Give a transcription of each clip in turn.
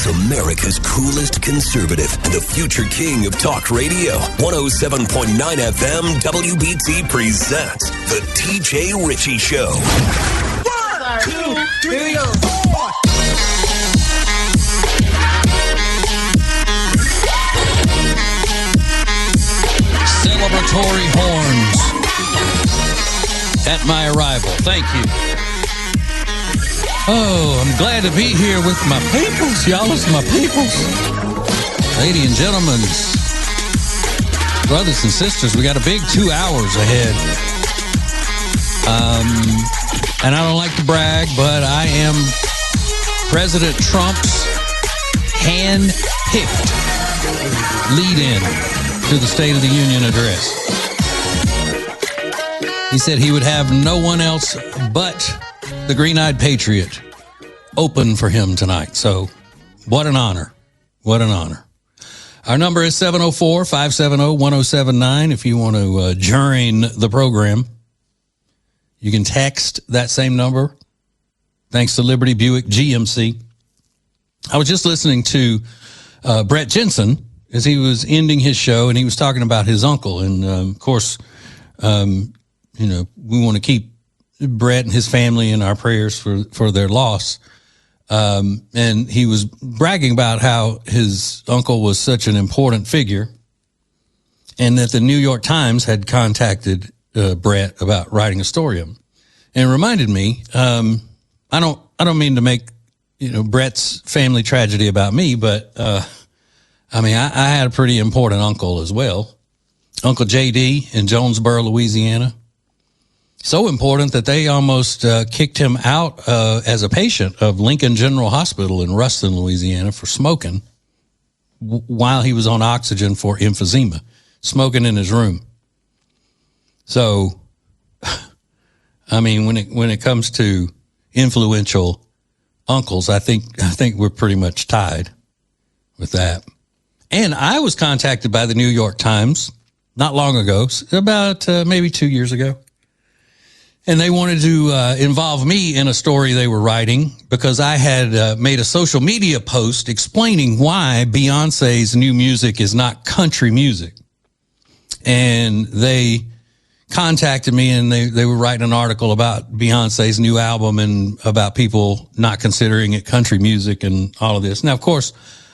is America's coolest conservative and the future king of talk radio. 107.9 FM WBT presents The TJ Ritchie Show. 1, 2, 3, 4. Celebratory horns at my arrival. Thank you. Oh, I'm glad to be here with my peoples. Y'all is my peoples. Ladies and gentlemen, brothers and sisters, we got a big 2 hours ahead. And I don't like to brag, but I am President Trump's hand-picked lead-in to the State of the Union address. He said he would have no one else but the Green-Eyed Patriot open for him tonight. So what an honor. What an honor. Our number is 704-570-1079 if you want to join the program. You can text that same number. Thanks to Liberty Buick GMC. I was just listening to Brett Jensen as he was ending his show, and he was talking about his uncle. And, of course, we want to keep Brett and his family in our prayers for their loss. And he was bragging about how his uncle was such an important figure and that the New York Times had contacted Brett about writing a story of him. And it reminded me, I don't mean to make, Brett's family tragedy about me, but, I had a pretty important uncle as well. Uncle J.D. in Jonesboro, Louisiana. So important that they almost kicked him out as a patient of Lincoln General Hospital in Ruston, Louisiana for smoking while he was on oxygen for emphysema, smoking in his room. So, when it comes to influential uncles, I think we're pretty much tied with that. And I was contacted by the New York Times not long ago, about maybe 2 years ago. And they wanted to involve me in a story they were writing because I had made a social media post explaining why Beyonce's new music is not country music. And they contacted me and they were writing an article about Beyonce's new album and about people not considering it country music and all of this. Now, of course,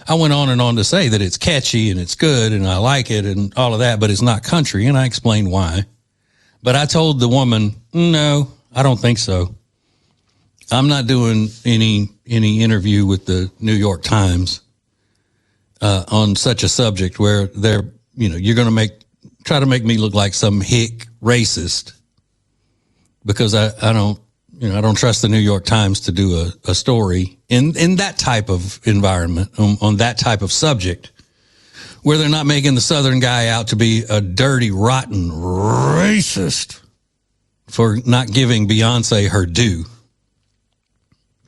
I went on and on to say that it's catchy and it's good and I like it and all of that, but it's not country. And I explained why. But I told the woman, no, I don't think so. I'm not doing any interview with the New York Times on such a subject where they're, you're going to try to make me look like some hick racist because I don't trust the New York Times to do a story in that type of environment on that type of subject, where they're not making the Southern guy out to be a dirty, rotten racist for not giving Beyonce her due.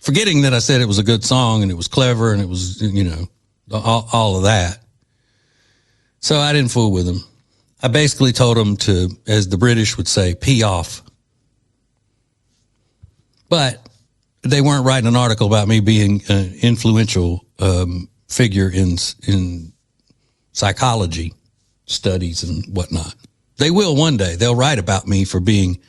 Forgetting that I said it was a good song and it was clever and it was, all of that. So I didn't fool with him. I basically told him to, as the British would say, pee off. But they weren't writing an article about me being an influential figure in psychology studies and whatnot. They will one day. They'll write about me for being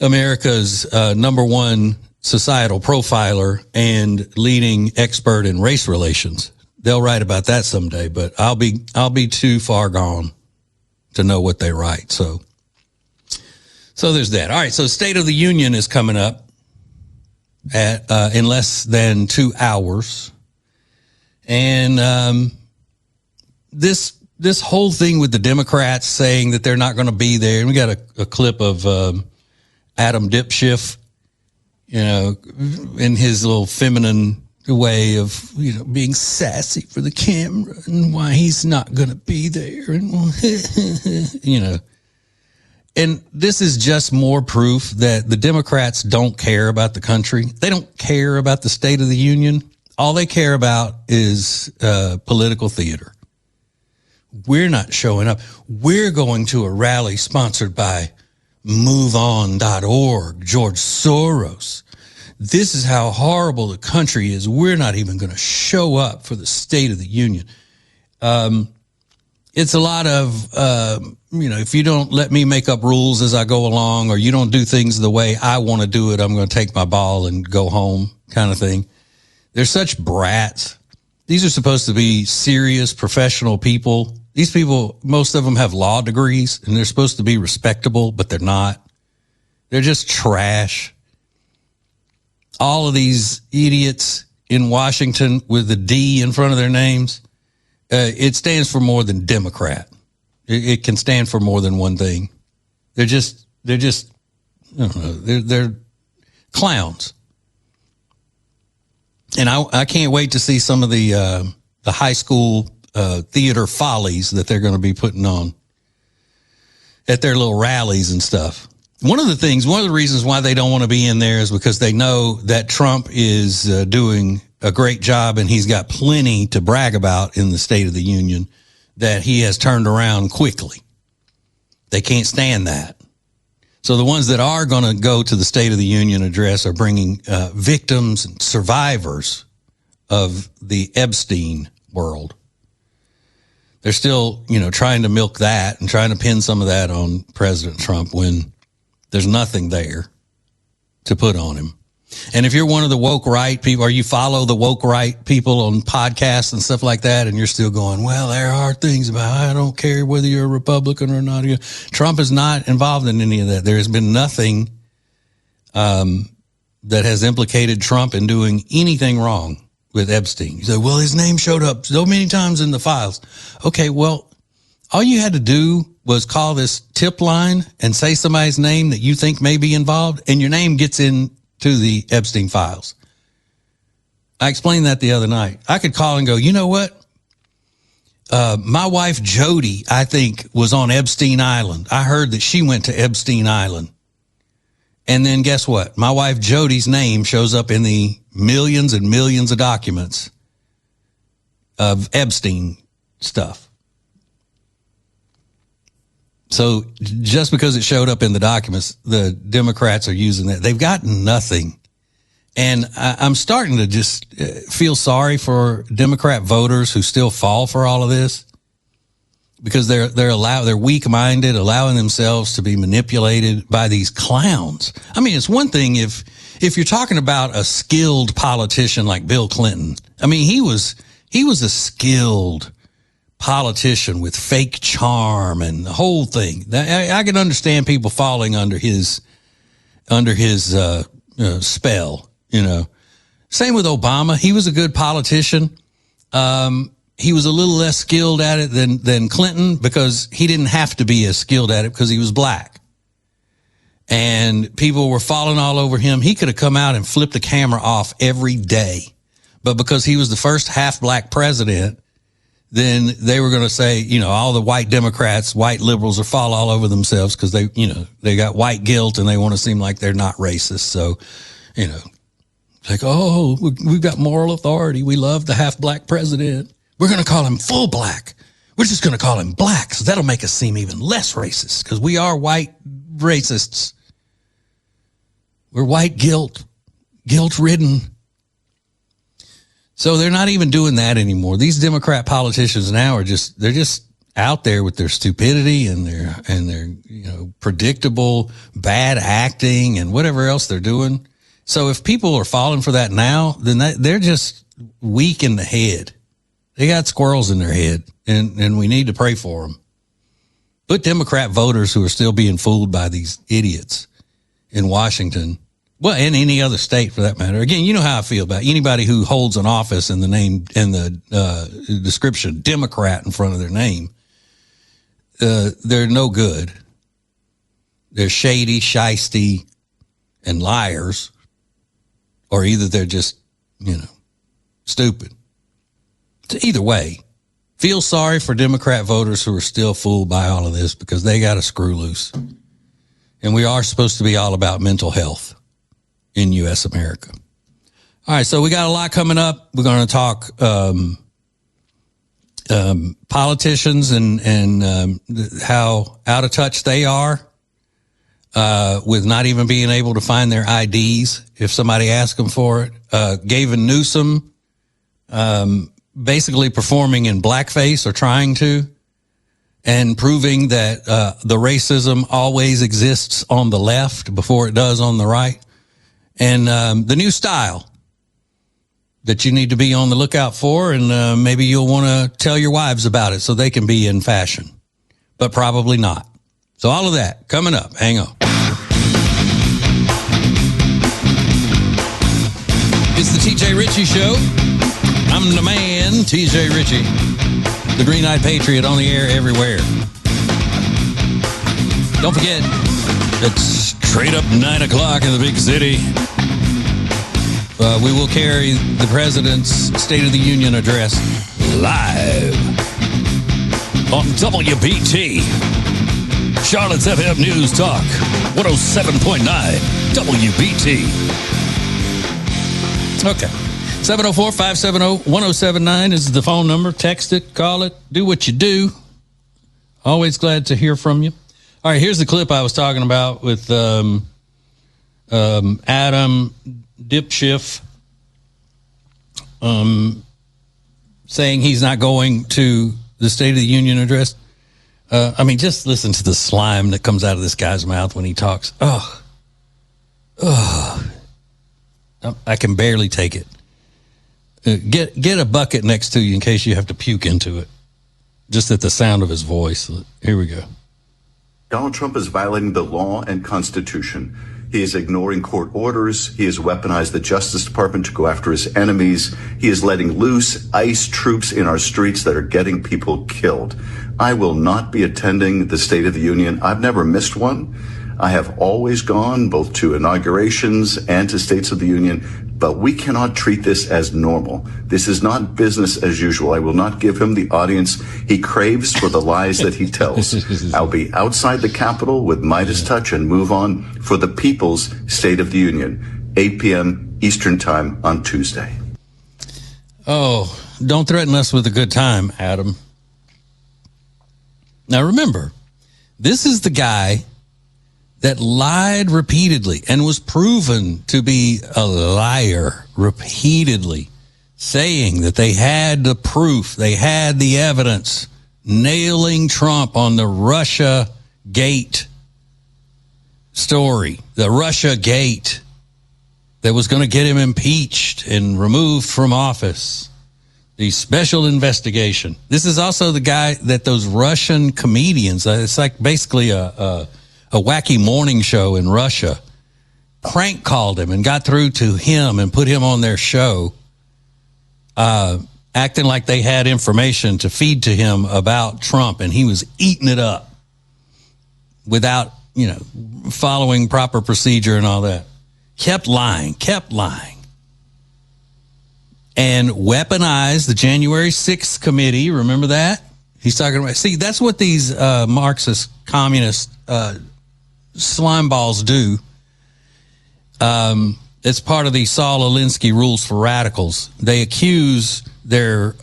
America's number one societal profiler and leading expert in race relations. They'll write about that someday, but I'll be too far gone to know what they write. So there's that. All right. So State of the Union is coming up in less than 2 hours. And, this whole thing with the Democrats saying that they're not going to be there. And we got a clip of, Adam Dipschiff, in his little feminine way of, being sassy for the camera and why he's not going to be there. And, and this is just more proof that the Democrats don't care about the country. They don't care about the State of the Union. All they care about is political theater. We're not showing up. We're going to a rally sponsored by MoveOn.org, George Soros. this is how horrible the country is. We're not even going to show up for the State of the Union. It's a lot of, if you don't let me make up rules as I go along, or you don't do things the way I want to do it, I'm going to take my ball and go home kind of thing. They're such brats. These are supposed to be serious professional people. These people, most of them have law degrees, and they're supposed to be respectable, but they're not. They're just trash. All of these idiots in Washington with the D in front of their names, it stands for more than Democrat. It can stand for more than one thing. They're just, I don't know, they're clowns. And I can't wait to see some of the high school theater follies that they're going to be putting on at their little rallies and stuff. One of the reasons why they don't want to be in there is because they know that Trump is doing a great job, and he's got plenty to brag about in the State of the Union that he has turned around quickly. They can't stand that. So the ones that are going to go to the State of the Union address are bringing victims and survivors of the Epstein world. They're still, trying to milk that and trying to pin some of that on President Trump when there's nothing there to put on him. And if you're one of the woke right people, or you follow the woke right people on podcasts and stuff like that, and you're still going, well, there are things about, I don't care whether you're a Republican or not. Trump is not involved in any of that. There has been nothing that has implicated Trump in doing anything wrong with Epstein. You say, well, his name showed up so many times in the files. Okay, well, all you had to do was call this tip line and say somebody's name that you think may be involved, and your name gets into the Epstein files. I explained that the other night. I could call and go, you know what? My wife, Jody, I think, was on Epstein Island. I heard that she went to Epstein Island. And then guess what? My wife, Jody's name shows up in the millions and millions of documents of Epstein stuff. So just because it showed up in the documents, the Democrats are using that. They've gotten nothing. And I'm starting to just feel sorry for Democrat voters who still fall for all of this, because they're weak-minded, allowing themselves to be manipulated by these clowns. I mean, it's one thing if you're talking about a skilled politician like Bill Clinton. I mean, he was a skilled politician with fake charm and the whole thing. I can understand people falling under his spell. Same with Obama. He was a good politician. He was a little less skilled at it than Clinton, because he didn't have to be as skilled at it because he was black. And people were falling all over him. He could have come out and flipped the camera off every day. But because he was the first half black president, then they were going to say, all the white Democrats, white liberals are fall all over themselves because they got white guilt and they want to seem like they're not racist. So, like, oh, we've got moral authority. We love the half black president. We're going to call him full black. We're just going to call him black. So that'll make us seem even less racist, because we are white racists. We're white guilt-ridden. So they're not even doing that anymore. These Democrat politicians now they're just out there with their stupidity and their predictable bad acting and whatever else they're doing. So if people are falling for that now, then they're just weak in the head. They got squirrels in their head, and we need to pray for them. But Democrat voters who are still being fooled by these idiots in Washington, well, in any other state for that matter. Again, you know how I feel about anybody who holds an office in the name and the description Democrat in front of their name. They're no good. They're shady, shisty, and liars, or either they're just, stupid. So either way, feel sorry for Democrat voters who are still fooled by all of this, because they got a screw loose. And we are supposed to be all about mental health in U.S. America. All right, so we got a lot coming up. We're going to talk politicians and how out of touch they are. with not even being able to find their IDs if somebody asked them for it. Gavin Newsom basically performing in blackface or trying to, and proving that the racism always exists on the left before it does on the right. And the new style that you need to be on the lookout for, and maybe you'll want to tell your wives about it so they can be in fashion, but probably not. So all of that coming up. Hang on. It's the TJ Ritchie Show. I'm the man, TJ Ritchie, the Green-Eyed Patriot, on the air everywhere. Don't forget, it's straight up 9 o'clock in the big city. We will carry the president's State of the Union address live on WBT, Charlotte's FM News Talk, 107.9 WBT. Okay. 704-570-1079 is the phone number. Text it, call it, do what you do. Always glad to hear from you. All right, here's the clip I was talking about with Adam Dipschiff saying he's not going to the State of the Union address. Just listen to the slime that comes out of this guy's mouth when he talks. I can barely take it. Get a bucket next to you in case you have to puke into it. Just at the sound of his voice. Here we go. Donald Trump is violating the law and Constitution. He is ignoring court orders. He has weaponized the Justice Department to go after his enemies. He is letting loose ICE troops in our streets that are getting people killed. I will not be attending the State of the Union. I've never missed one. I have always gone both to inaugurations and to States of the Union, but we cannot treat this as normal. This is not business as usual. I will not give him the audience he craves for the lies that he tells. I'll be outside the Capitol with Midas touch and move on for the People's State of the Union, 8 p.m. Eastern Time on Tuesday. Oh, don't threaten us with a good time, Adam. Now remember, this is the guy that lied repeatedly and was proven to be a liar repeatedly, saying that they had the proof, they had the evidence, nailing Trump on the Russia Gate story, the Russia Gate that was going to get him impeached and removed from office, the special investigation. This is also the guy that those Russian comedians, it's like basically a wacky morning show in Russia, prank called him and got through to him and put him on their show, acting like they had information to feed to him about Trump, and he was eating it up without, following proper procedure and all that. Kept lying, and weaponized the January 6th committee. Remember that? He's talking about, see, that's what these Marxist communist slime balls do. It's part of the Saul Alinsky rules for radicals. They accuse their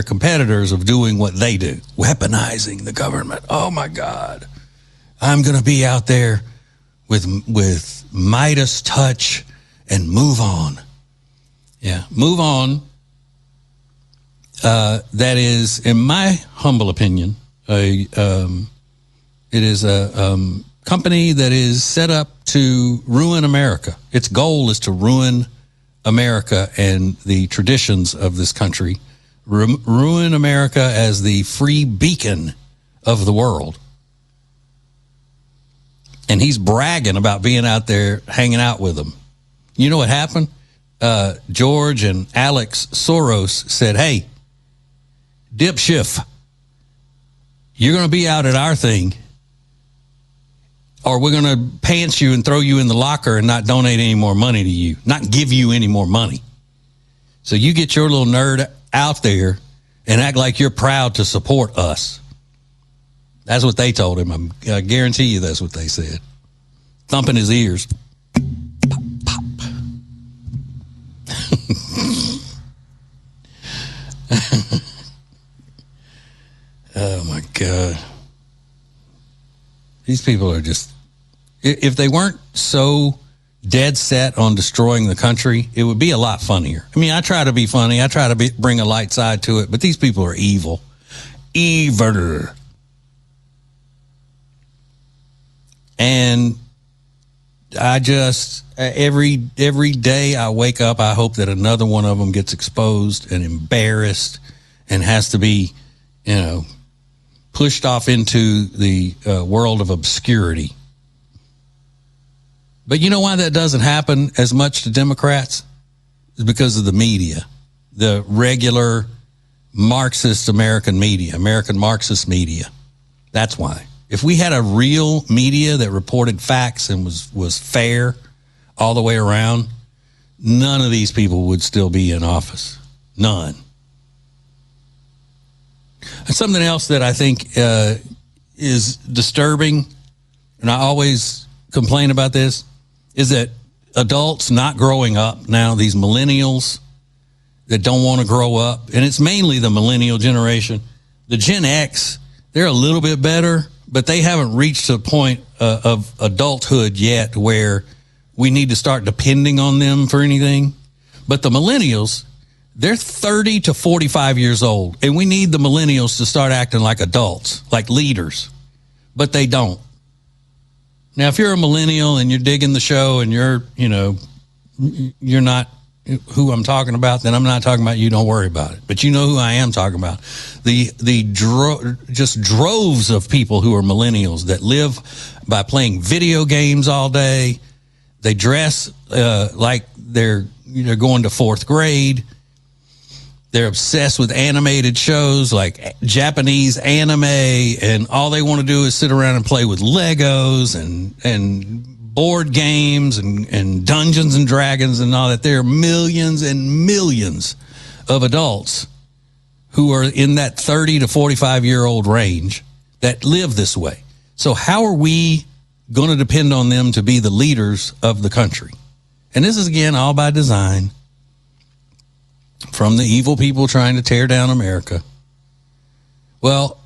competitors of doing what they do, weaponizing the government. Oh my God, I'm going to be out there with Midas touch and move on. Yeah, move on. That is, in my humble opinion, it is a company that is set up to ruin America. Its goal is to ruin America and the traditions of this country, ruin America as the free beacon of the world. And he's bragging about being out there hanging out with them. You know what happened? George and Alex Soros said, hey, Dipschiff, you're going to be out at our thing, or we're going to pants you and throw you in the locker and not donate any more money to you, not give you any more money. So you get your little nerd out there and act like you're proud to support us. That's what they told him. I guarantee you that's what they said. Thumping his ears. Pop, pop. Oh, my God. These people are just If they weren't so dead set on destroying the country, it would be a lot funnier. I mean, I try to be funny. I try to bring a light side to it, but these people are evil. Evil. And I just, every day I wake up, I hope that another one of them gets exposed and embarrassed and has to be, pushed off into the world of obscurity. But you know why that doesn't happen as much to Democrats? It's because of the media, the regular Marxist American media, American Marxist media. That's why. If we had a real media that reported facts and was fair all the way around, none of these people would still be in office. None. And something else that I think is disturbing, and I always complain about this, is that adults not growing up now, these millennials that don't want to grow up, and it's mainly the millennial generation. The Gen X, they're a little bit better, but they haven't reached a point of adulthood yet where we need to start depending on them for anything. But the millennials, they're 30 to 45 years old, and we need the millennials to start acting like adults, like leaders, but they don't. Now, if you're a millennial and you're digging the show and you're not who I'm talking about, then I'm not talking about you. Don't worry about it. But you know who I am talking about. Just droves of people who are millennials that live by playing video games all day. They dress like they're going to fourth grade. They're obsessed with animated shows like Japanese anime, and all they want to do is sit around and play with Legos and board games and Dungeons and Dragons and all that. There are millions and millions of adults who are in that 30 to 45-year-old range that live this way. So how are we going to depend on them to be the leaders of the country? And this is, again, all by design from the evil people trying to tear down America. Well,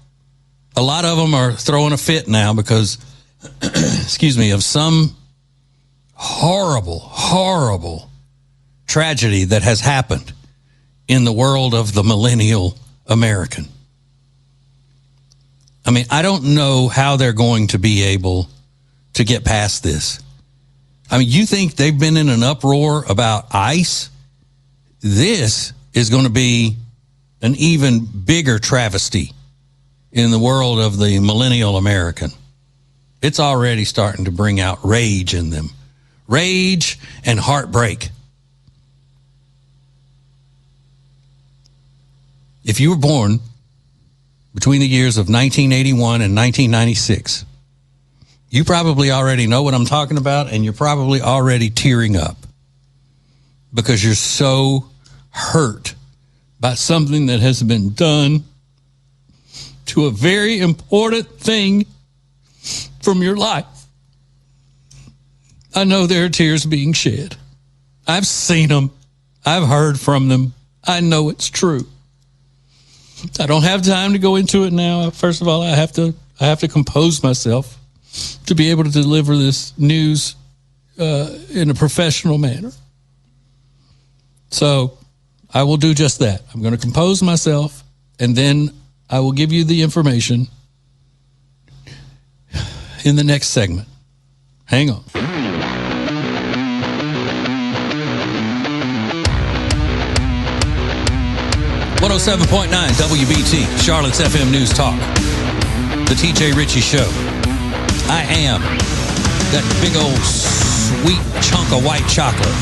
a lot of them are throwing a fit now because, of some horrible, horrible tragedy that has happened in the world of the millennial American. I mean, I don't know how they're going to be able to get past this. I mean, you think they've been in an uproar about ICE? This is going to be an even bigger travesty in the world of the millennial American. It's already starting to bring out rage in them. Rage and heartbreak. If you were born between the years of 1981 and 1996, you probably already know what I'm talking about, and you're probably already tearing up because you're so hurt by something that has been done to a very important thing from your life. I know there are tears being shed. I've seen them. I've heard from them. I know it's true. I don't have time to go into it now. First of all, I have to compose myself to be able to deliver this news in a professional manner. So I will do just that. I'm going to compose myself, and then I will give you the information in the next segment. Hang on. .7.9 WBT, Charlotte's FM News Talk. The TJ Ritchie Show. I am that big old sweet chunk of white chocolate.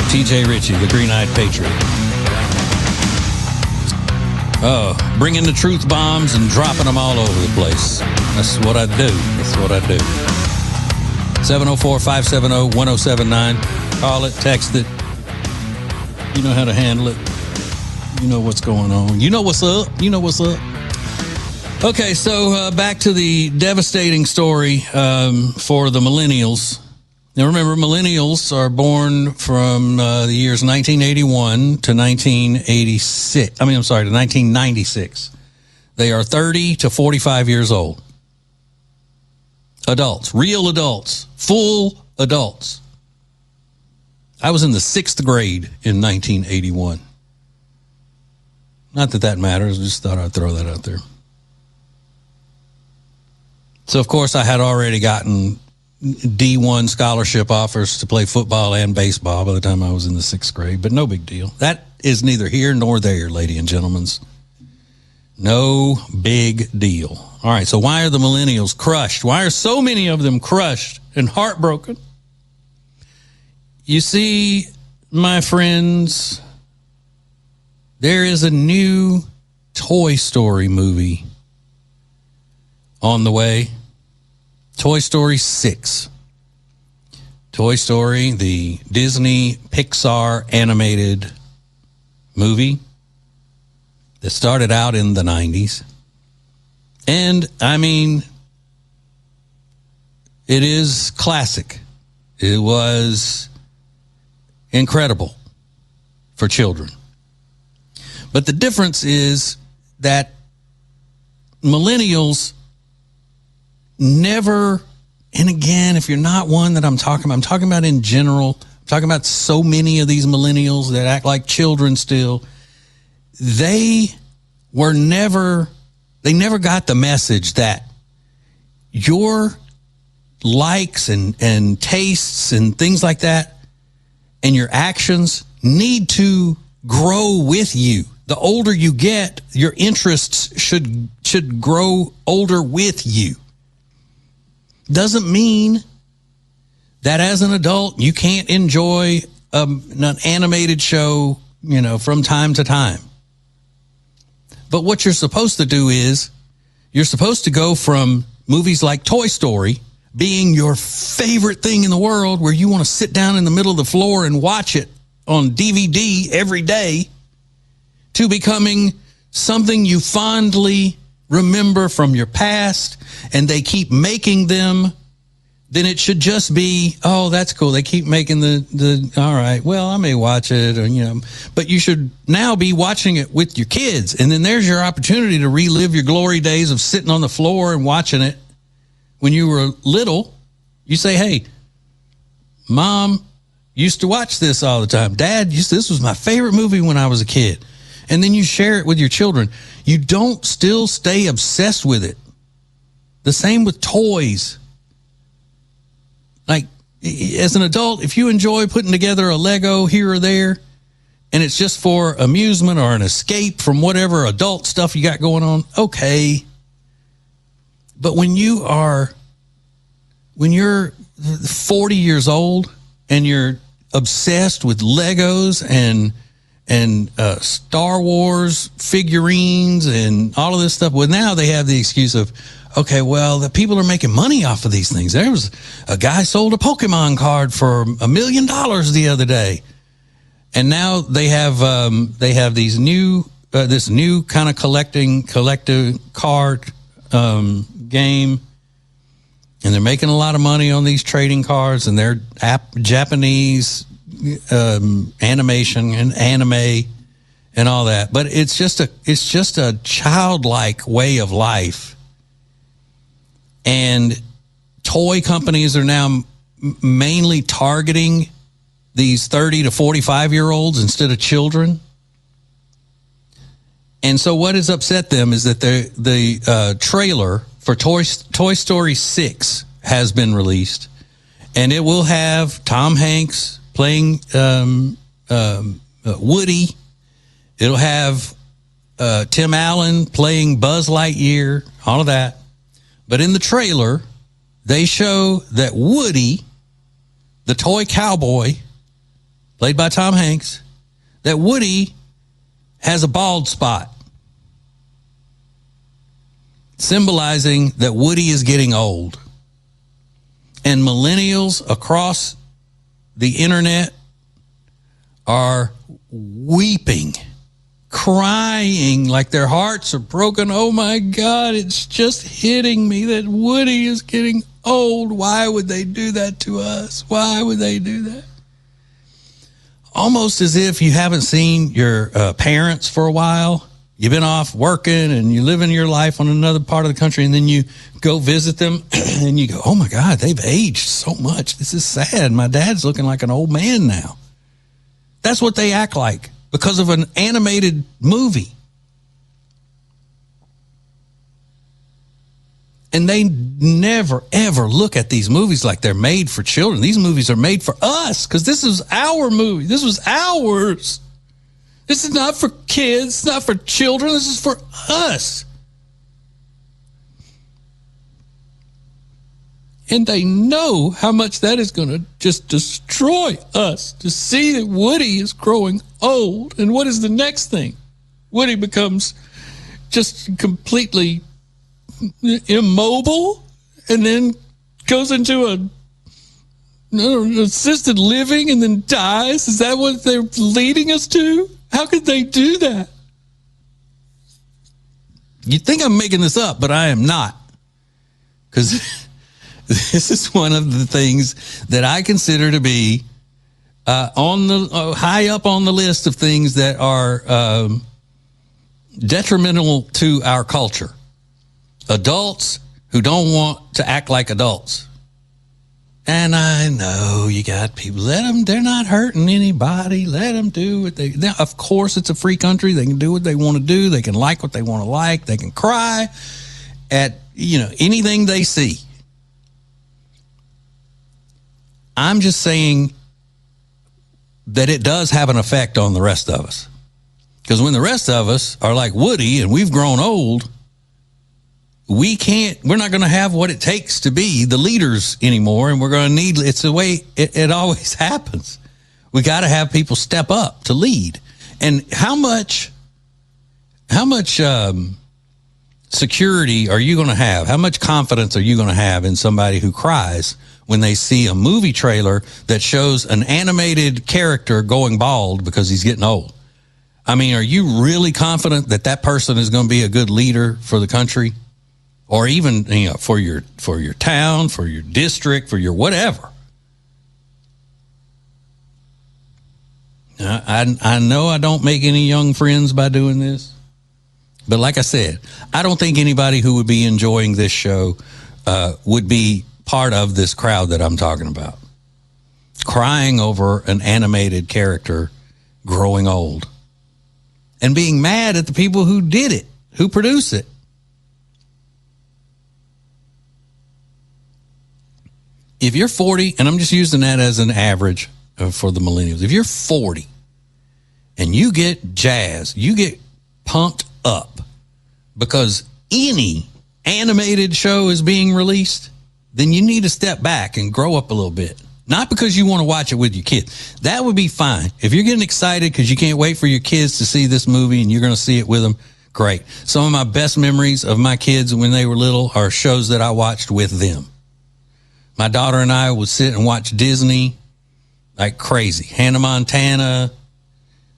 TJ Ritchie, the green-eyed patriot. Oh, bringing the truth bombs and dropping them all over the place. That's what I do. That's what I do. 704-570-1079. Call it, text it. You know how to handle it. You know what's going on. You know what's up. You know what's up. Okay, so back to the devastating story for the millennials. Now, remember, millennials are born from the years 1981 to 1986. To 1996. They are 30 to 45 years old. Adults, real adults, full adults. I was in the 6th grade in 1981. Not that matters. I just thought I'd throw that out there. So, of course, I had already gotten D1 scholarship offers to play football and baseball by the time I was in the 6th grade, but no big deal. That is neither here nor there, ladies and gentlemen. No big deal. All right, so why are the millennials crushed? Why are so many of them crushed and heartbroken? You see, my friends, there is a new Toy Story movie on the way. Toy Story 6. Toy Story, the Disney Pixar animated movie that started out in the 90s. And, I mean, it is classic. It was incredible for children. But the difference is that millennials never, and again, if you're not one that I'm talking about in general, I'm talking about so many of these millennials that act like children still. They never got the message that your likes and tastes and things like that and your actions need to grow with you. The older you get, your interests should grow older with you. Doesn't mean that as an adult you can't enjoy an animated show, from time to time. But what you're supposed to do is you're supposed to go from movies like Toy Story being your favorite thing in the world, where you want to sit down in the middle of the floor and watch it on DVD every day, to becoming something you fondly remember from your past, and they keep making them. Then it should just be, oh, that's cool. They keep making the all right, well, I may watch it, or, but you should now be watching it with your kids. And then there's your opportunity to relive your glory days of sitting on the floor and watching it when you were little. You say, hey, Mom used to watch this all the time. Dad, this was my favorite movie when I was a kid. And then you share it with your children. You don't still stay obsessed with it. The same with toys. Like, as an adult, if you enjoy putting together a Lego here or there, and it's just for amusement or an escape from whatever adult stuff you got going on, okay. But when you're 40 years old and you're obsessed with Legos and Star Wars figurines and all of this stuff, well, now they have the excuse of, okay, well, the people are making money off of these things. There was a guy sold a Pokemon card for $1 million the other day, and now they have these this new kind of collective card game, and they're making a lot of money on these trading cards, and they're Japanese animation and anime and all that. But it's just a childlike way of life. And toy companies are now mainly targeting these 30 to 45-year-olds instead of children. And so what has upset them is that the trailer for Toy Story 6 has been released, and it will have Tom Hanks playing Woody. It'll have Tim Allen playing Buzz Lightyear, all of that. But in the trailer, they show that Woody, the toy cowboy, played by Tom Hanks, that Woody has a bald spot, symbolizing that Woody is getting old. And millennials across the internet are weeping, crying like their hearts are broken. Oh my God, it's just hitting me that Woody is getting old. Why would they do that to us? Why would they do that? Almost as if you haven't seen your parents for a while. You've been off working and you're living your life on another part of the country, and then you go visit them and you go, oh my God, they've aged so much. This is sad. My dad's looking like an old man now. That's what they act like because of an animated movie. And they never, ever look at these movies like they're made for children. These movies are made for us because this is our movie. This was ours. This is not for kids. It's not for children. This is for us. And they know how much that is going to just destroy us to see that Woody is growing old. And what is the next thing? Woody becomes just completely immobile and then goes into an assisted living and then dies. Is that what they're leading us to? How could they do that? You think I'm making this up, but I am not. Because this is one of the things that I consider to be on the high up on the list of things that are detrimental to our culture. Adults who don't want to act like adults. And I know you got people, let them, they're not hurting anybody. Let them do what they, of course, it's a free country. They can do what they want to do. They can like what they want to like. They can cry at, anything they see. I'm just saying that it does have an effect on the rest of us. Because when the rest of us are like Woody and we've grown old, we're not going to have what it takes to be the leaders anymore. And we're going to need, it's the way it always happens. We got to have people step up to lead. And how much security are you going to have? How much confidence are you going to have in somebody who cries when they see a movie trailer that shows an animated character going bald because he's getting old? I mean, are you really confident that that person is going to be a good leader for the country? Or even, for your town, for your district, for your whatever. I know I don't make any young friends by doing this. But like I said, I don't think anybody who would be enjoying this show would be part of this crowd that I'm talking about. Crying over an animated character growing old. And being mad at the people who did it, who produced it. If you're 40, and I'm just using that as an average for the millennials. If you're 40 and you get jazzed, you get pumped up because any animated show is being released, then you need to step back and grow up a little bit. Not because you want to watch it with your kids. That would be fine. If you're getting excited because you can't wait for your kids to see this movie and you're going to see it with them, great. Some of my best memories of my kids when they were little are shows that I watched with them. My daughter and I would sit and watch Disney like crazy. Hannah Montana,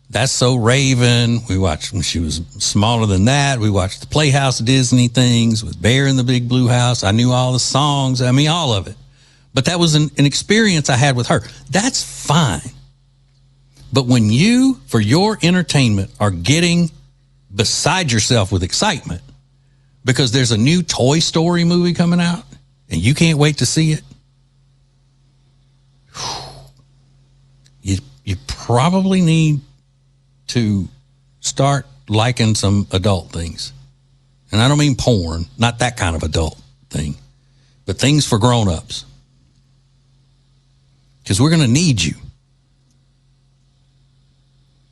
That's So Raven. We watched when she was smaller than that. We watched the Playhouse Disney things with Bear in the Big Blue House. I knew all the songs. I mean, all of it. But that was an experience I had with her. That's fine. But when you, for your entertainment, are getting beside yourself with excitement because there's a new Toy Story movie coming out and you can't wait to see it, you probably need to start liking some adult things. And I don't mean porn, not that kind of adult thing, but things for grown-ups. Because we're going to need you.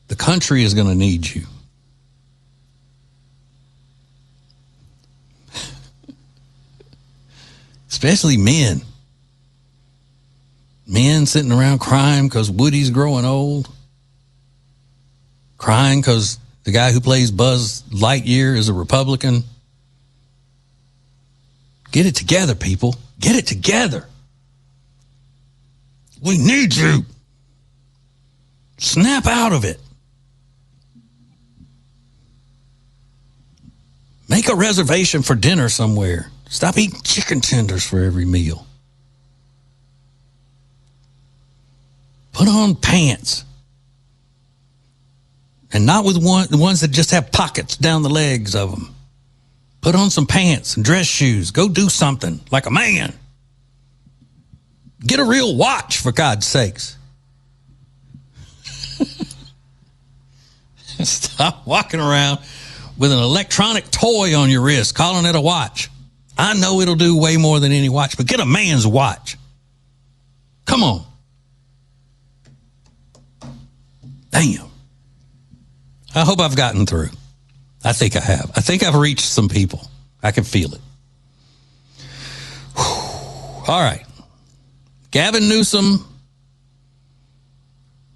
The country is going to need you. Especially men. Men sitting around crying because Woody's growing old. Crying because the guy who plays Buzz Lightyear is a Republican. Get it together, people. Get it together. We need you. Snap out of it. Make a reservation for dinner somewhere. Stop eating chicken tenders for every meal. Put on pants. And not with the ones that just have pockets down the legs of them. Put on some pants and dress shoes. Go do something like a man. Get a real watch, for God's sakes. Stop walking around with an electronic toy on your wrist, calling it a watch. I know it'll do way more than any watch, but get a man's watch. Come on. Damn. I hope I've gotten through. I think I have. I think I've reached some people. I can feel it. Whew. All right. Gavin Newsom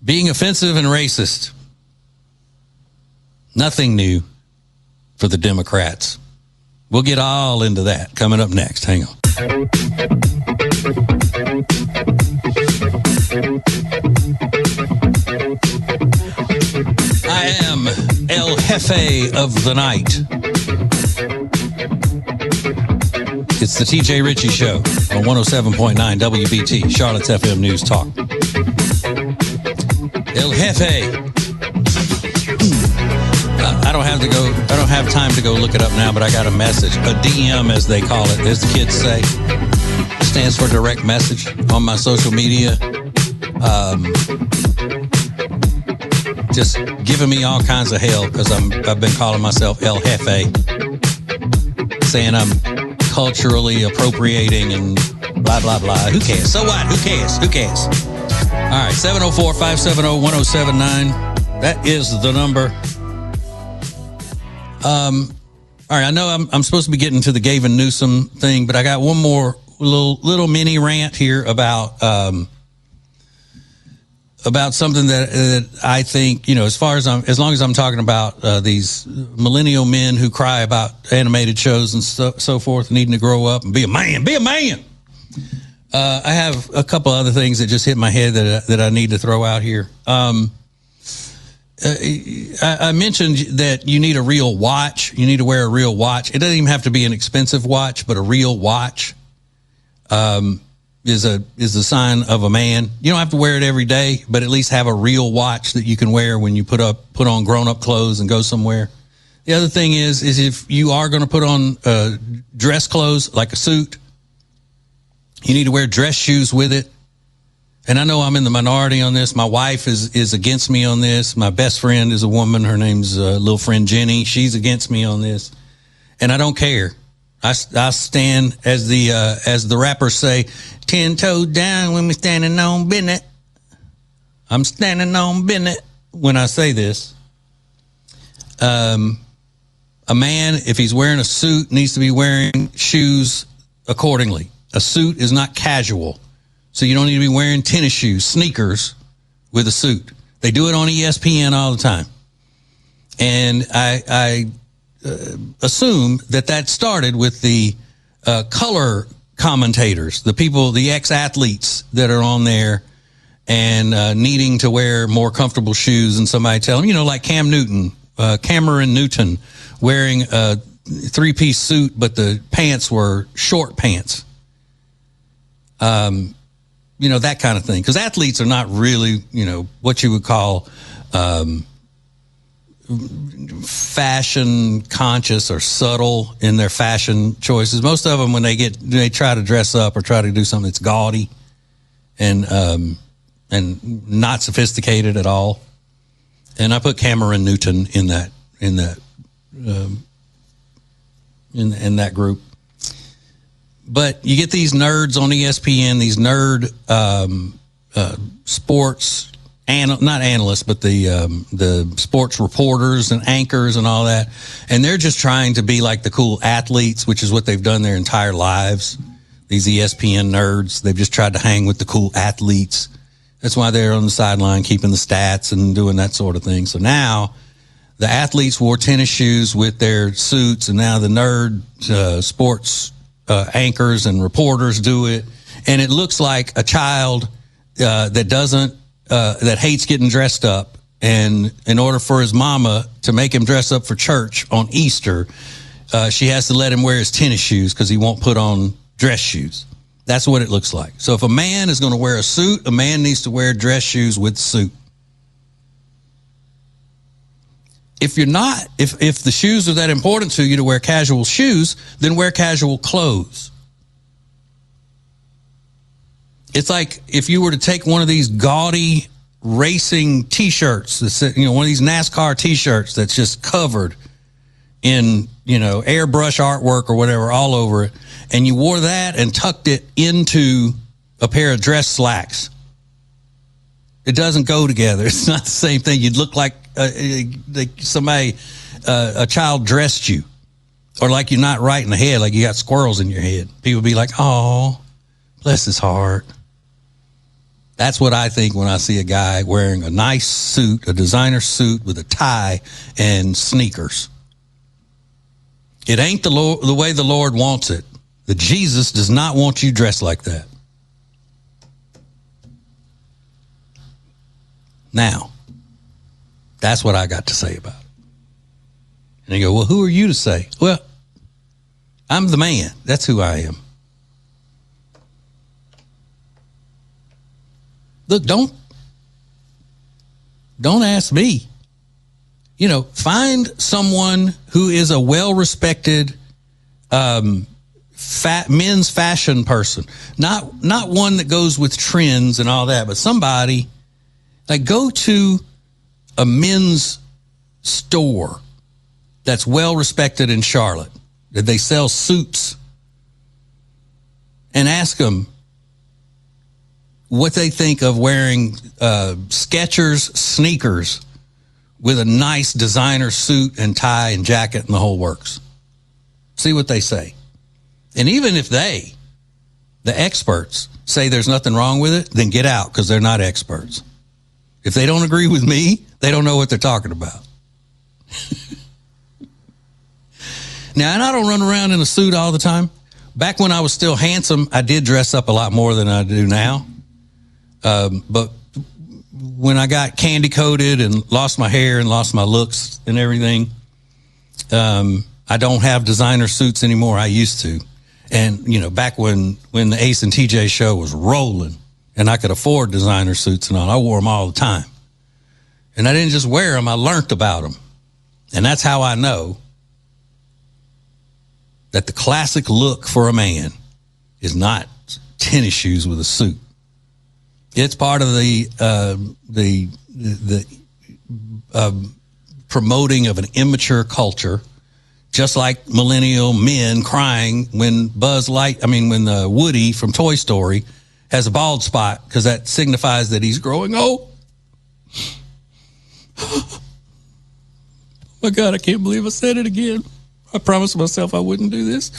being offensive and racist. Nothing new for the Democrats. We'll get all into that coming up next. Hang on. I am El Jefe of the night. It's the TJ Ritchie Show on 107.9 WBT, Charlotte's FM News Talk. El Jefe. I don't have time to go look it up now, but I got a message, a DM as they call it, as the kids say. It stands for direct message on my social media. Just giving me all kinds of hell because I've been calling myself El Jefe, saying I'm culturally appropriating and blah, blah, blah. Who cares? So what? Who cares? Who cares? All right, 704-570-1079. That is the number. All right, I know I'm supposed to be getting to the Gavin Newsom thing, but I got one more little mini rant here about something that I think, as as long as I'm talking about these millennial men who cry about animated shows and so forth, needing to grow up and be a man. I have a couple other things that just hit my head that I need to throw out here. I mentioned that you need a real watch. You need to wear a real watch. It doesn't even have to be an expensive watch, but a real watch is a sign of a man. You don't have to wear it every day, but at least have a real watch that you can wear when you put on grown-up clothes and go somewhere. The other thing is if you are going to put on dress clothes like a suit, you need to wear dress shoes with it. And I know I'm in the minority on this. My wife is against me on this. My best friend is a woman. Her name's little friend Jenny. She's against me on this, and I don't care. I stand as the rappers say, 10 toes down when we're standing on business. I'm standing on business when I say this. A man, if he's wearing a suit, needs to be wearing shoes accordingly. A suit is not casual. So you don't need to be wearing tennis shoes, sneakers with a suit. They do it on ESPN all the time. And I assume that started with the color commentators, the people, the ex-athletes that are on there and needing to wear more comfortable shoes. And somebody tell them, like Cameron Newton wearing a three-piece suit, but the pants were short pants. That kind of thing. Because athletes are not really, what you would call fashion conscious or subtle in their fashion choices. Most of them, when they try to dress up or try to do something that's gaudy and not sophisticated at all. And I put Cameron Newton in that group. But you get these nerds on ESPN, these nerd sports, not analysts, but the sports reporters and anchors and all that. And they're just trying to be like the cool athletes, which is what they've done their entire lives. These ESPN nerds, they've just tried to hang with the cool athletes. That's why they're on the sideline keeping the stats and doing that sort of thing. So now the athletes wore tennis shoes with their suits, and now the nerd sports anchors and reporters do it, and it looks like a child that hates getting dressed up, and in order for his mama to make him dress up for church on Easter, she has to let him wear his tennis shoes because he won't put on dress shoes. That's what it looks like. So if a man is going to wear a suit, a man needs to wear dress shoes with the suit. if you're not, if the shoes are that important to you to wear casual shoes, then wear casual clothes. It's like if you were to take one of these gaudy racing T-shirts, that's, one of these NASCAR T-shirts that's just covered in, airbrush artwork or whatever all over it, and you wore that and tucked it into a pair of dress slacks. It doesn't go together. It's not the same thing. You'd look like somebody, a child dressed you, or like you're not right in the head, like you got squirrels in your head. People be like, "Oh, bless his heart." That's what I think when I see a guy wearing a nice suit, a designer suit with a tie and sneakers. It ain't the way the Lord wants it. The Jesus does not want you dressed like that. Now, that's what I got to say about it. And they go, well, who are you to say? Well, I'm the man. That's who I am. Look, don't ask me. Find someone who is a well-respected men's fashion person. Not one that goes with trends and all that, but somebody like go to a men's store that's well-respected in Charlotte, that they sell suits, and ask them what they think of wearing Skechers sneakers with a nice designer suit and tie and jacket and the whole works. See what they say. And even if the experts, say there's nothing wrong with it, then get out, because they're not experts. If they don't agree with me, they don't know what they're talking about. Now, and I don't run around in a suit all the time. Back when I was still handsome, I did dress up a lot more than I do now. But when I got candy coated and lost my hair and lost my looks and everything, I don't have designer suits anymore. I used to. And, back when the Ace and TJ show was rolling and I could afford designer suits and all, I wore them all the time. And I didn't just wear them, I learned about them. And that's how I know that the classic look for a man is not tennis shoes with a suit. It's part of the promoting of an immature culture, just like millennial men crying when when Woody from Toy Story has a bald spot, because that signifies that he's growing old. Oh my God, I can't believe I said it again. I promised myself I wouldn't do this.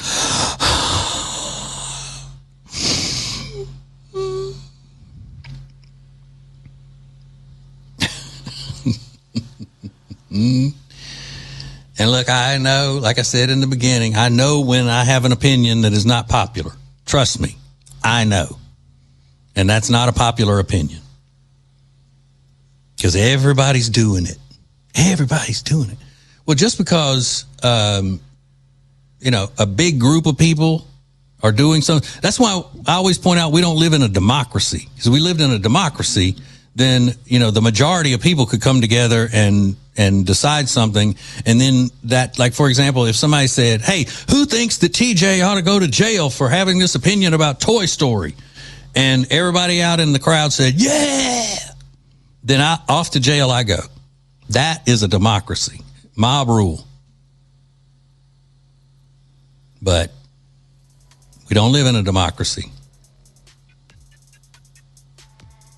And look, I know, like I said in the beginning, I know when I have an opinion that is not popular. Trust me, I know. And that's not a popular opinion. Because everybody's doing it. Everybody's doing it. Well, just because, a big group of people are doing something. That's why I always point out we don't live in a democracy. Because if we lived in a democracy, then, the majority of people could come together and decide something. And then that, like, for example, if somebody said, hey, who thinks that TJ ought to go to jail for having this opinion about Toy Story? And everybody out in the crowd said, yeah, then off to jail I go. That is a democracy. Mob rule. But we don't live in a democracy.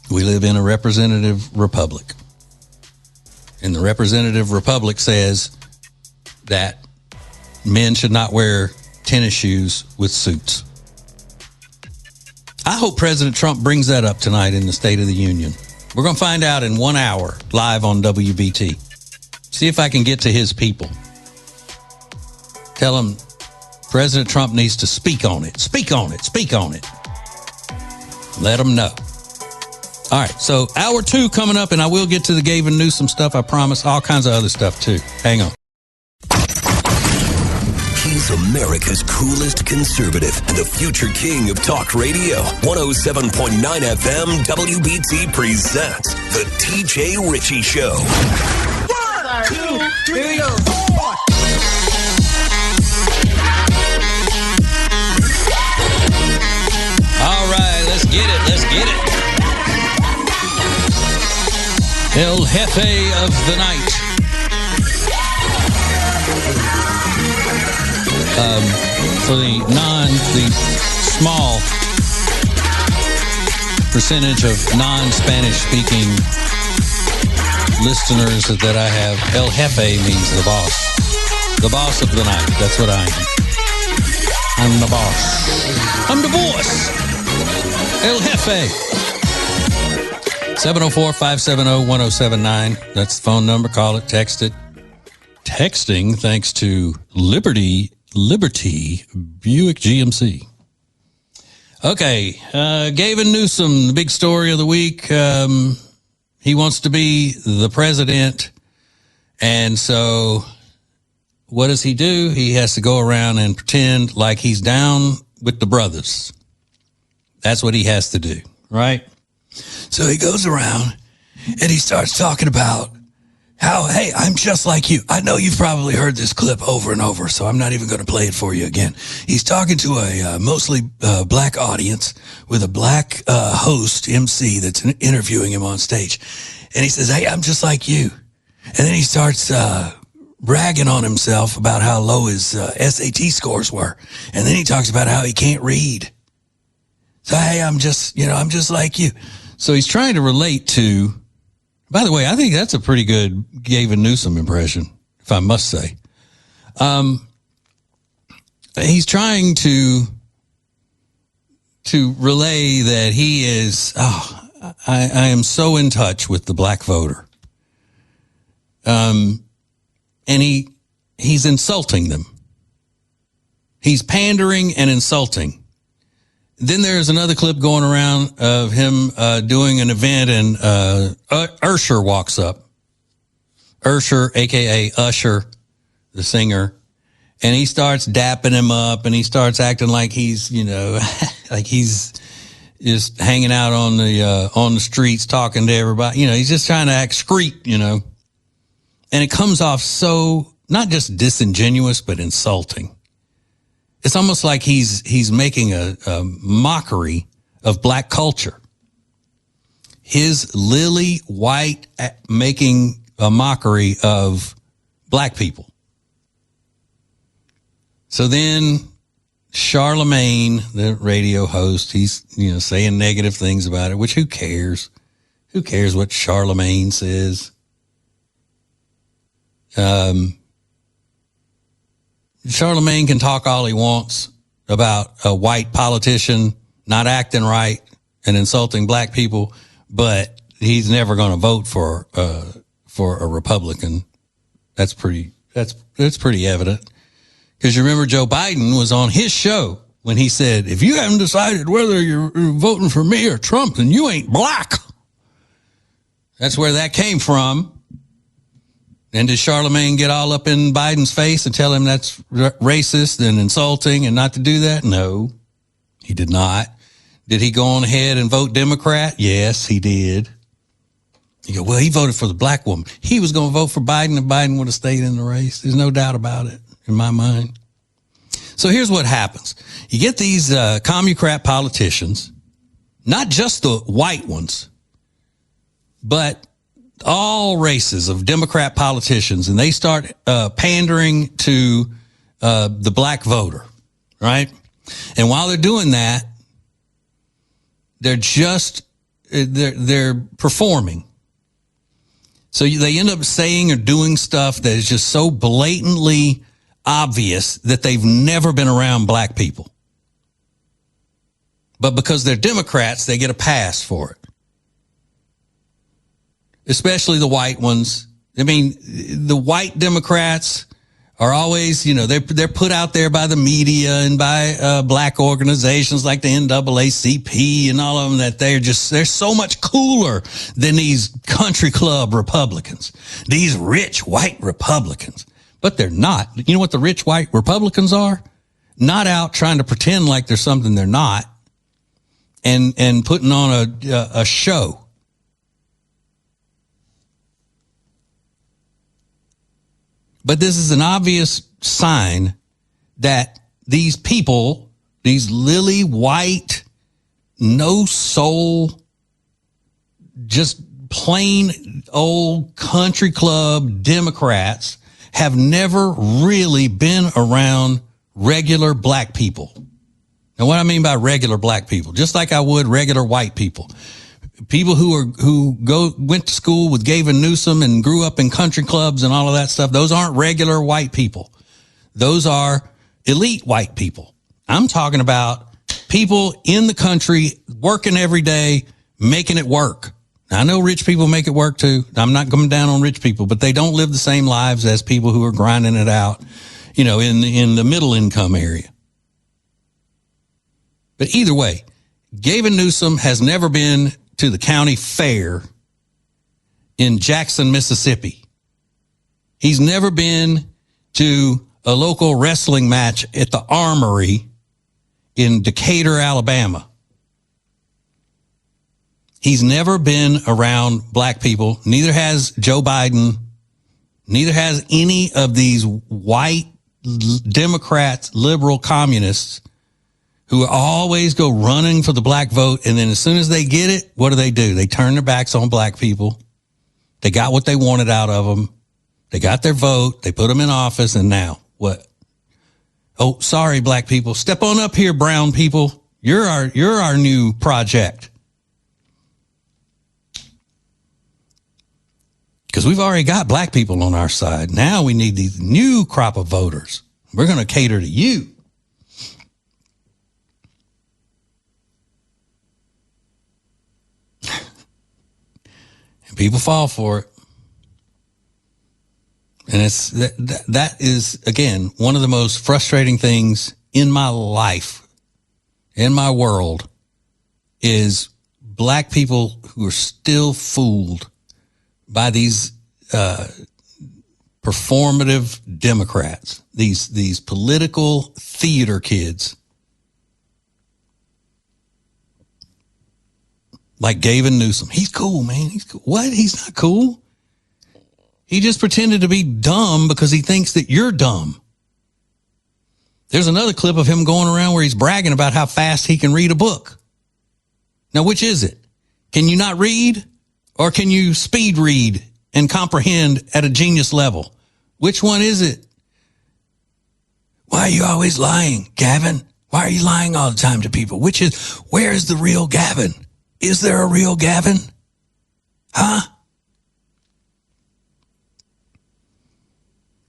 We live in a representative republic. And the representative republic says that men should not wear tennis shoes with suits. I hope President Trump brings that up tonight in the State of the Union. We're going to find out in 1 hour live on WBT. See if I can get to his people. Tell him President Trump needs to speak on it. Speak on it. Speak on it. Let them know. All right, so hour 2 coming up, and I will get to the Gavin Newsom stuff, I promise. All kinds of other stuff, too. Hang on. He's America's coolest conservative and the future king of talk radio. 107.9 FM WBT presents The TJ Ritchie Show. 1, 2, 3, El Jefe of the Night. For the small percentage of non-Spanish speaking listeners that I have, El Jefe means the boss. The boss of the night. That's what I am. I'm the boss. I'm the boss. El Jefe. 704-570-1079. That's the phone number. Call it, text it. Texting thanks to Liberty Buick GMC. Okay, Gavin Newsom, the big story of the week. He wants to be the president, and so what does he do? He has to go around and pretend like he's down with the brothers. That's what he has to do, right? So he goes around and he starts talking about how, hey, I'm just like you. I know you've probably heard this clip over and over, so I'm not even going to play it for you again. He's talking to a mostly black audience with a black host, MC, that's interviewing him on stage. And he says, hey, I'm just like you. And then he starts bragging on himself about how low his SAT scores were. And then he talks about how he can't read. So, hey, I'm just like you. So he's trying to relate to, by the way, I think that's a pretty good Gavin Newsom impression, if I must say. He's trying to relay that he is, I am so in touch with the black voter. And he's insulting them. He's pandering and insulting. Then there's another clip going around of him doing an event, and Usher walks up. Usher, a.k.a. Usher, the singer, and he starts dapping him up, and he starts acting like he's, like he's just hanging out on the streets talking to everybody. He's just trying to act street, and it comes off so not just disingenuous, but insulting. It's almost like he's making a mockery of black culture. His lily white making a mockery of black people. So then Charlemagne, the radio host, he's saying negative things about it, which who cares? Who cares what Charlemagne says? Charlemagne can talk all he wants about a white politician not acting right and insulting black people, but he's never going to vote for a Republican. That's pretty evident. Because you remember Joe Biden was on his show when he said, if you haven't decided whether you're voting for me or Trump, then you ain't black. That's where that came from. And did Charlemagne get all up in Biden's face and tell him that's racist and insulting and not to do that? No, he did not. Did he go on ahead and vote Democrat? Yes, he did. You go, well, he voted for the black woman. He was going to vote for Biden if Biden would have stayed in the race. There's no doubt about it in my mind. So here's what happens. You get these commie-crap politicians, not just the white ones, but all races of Democrat politicians, and they start pandering to the black voter, right? And while they're doing that, they're performing. So they end up saying or doing stuff that is just so blatantly obvious that they've never been around black people. But because they're Democrats, they get a pass for it. Especially the white ones. I mean, the white Democrats are always, they're put out there by the media and by black organizations like the NAACP and all of them that they're so much cooler than these country club Republicans, these rich white Republicans. But they're not. You know what the rich white Republicans are? Not out trying to pretend like they're something they're not and putting on a show. But this is an obvious sign that these people, these lily white, no soul, just plain old country club Democrats have never really been around regular black people. And what I mean by regular black people, just like I would regular white people. People who went to school with Gavin Newsom and grew up in country clubs and all of that stuff, those aren't regular white people. Those are elite white people. I'm talking about people in the country working every day, making it work. I know rich people make it work too. I'm not coming down on rich people, but they don't live the same lives as people who are grinding it out, in the middle income area. But either way, Gavin Newsom has never been to the county fair in Jackson, Mississippi. He's never been to a local wrestling match at the Armory in Decatur, Alabama. He's never been around black people. Neither has Joe Biden. Neither has any of these white Democrats, liberal communists who always go running for the black vote. And then as soon as they get it, what do? They turn their backs on black people. They got what they wanted out of them. They got their vote. They put them in office. And now what? Oh, sorry, black people. Step on up here, brown people. You're our new project. Because we've already got black people on our side. Now we need these new crop of voters. We're going to cater to you. And people fall for it. And it's that is, again, one of the most frustrating things in my life, in my world, is black people who are still fooled by these performative Democrats, these political theater kids like Gavin Newsom. He's cool, man. He's cool. What? He's not cool. He just pretended to be dumb because he thinks that you're dumb. There's another clip of him going around where he's bragging about how fast he can read a book. Now, which is it? Can you not read? Or can you speed read and comprehend at a genius level? Which one is it? Why are you always lying, Gavin? Why are you lying all the time to people? Where is the real Gavin? Is there a real Gavin? Huh?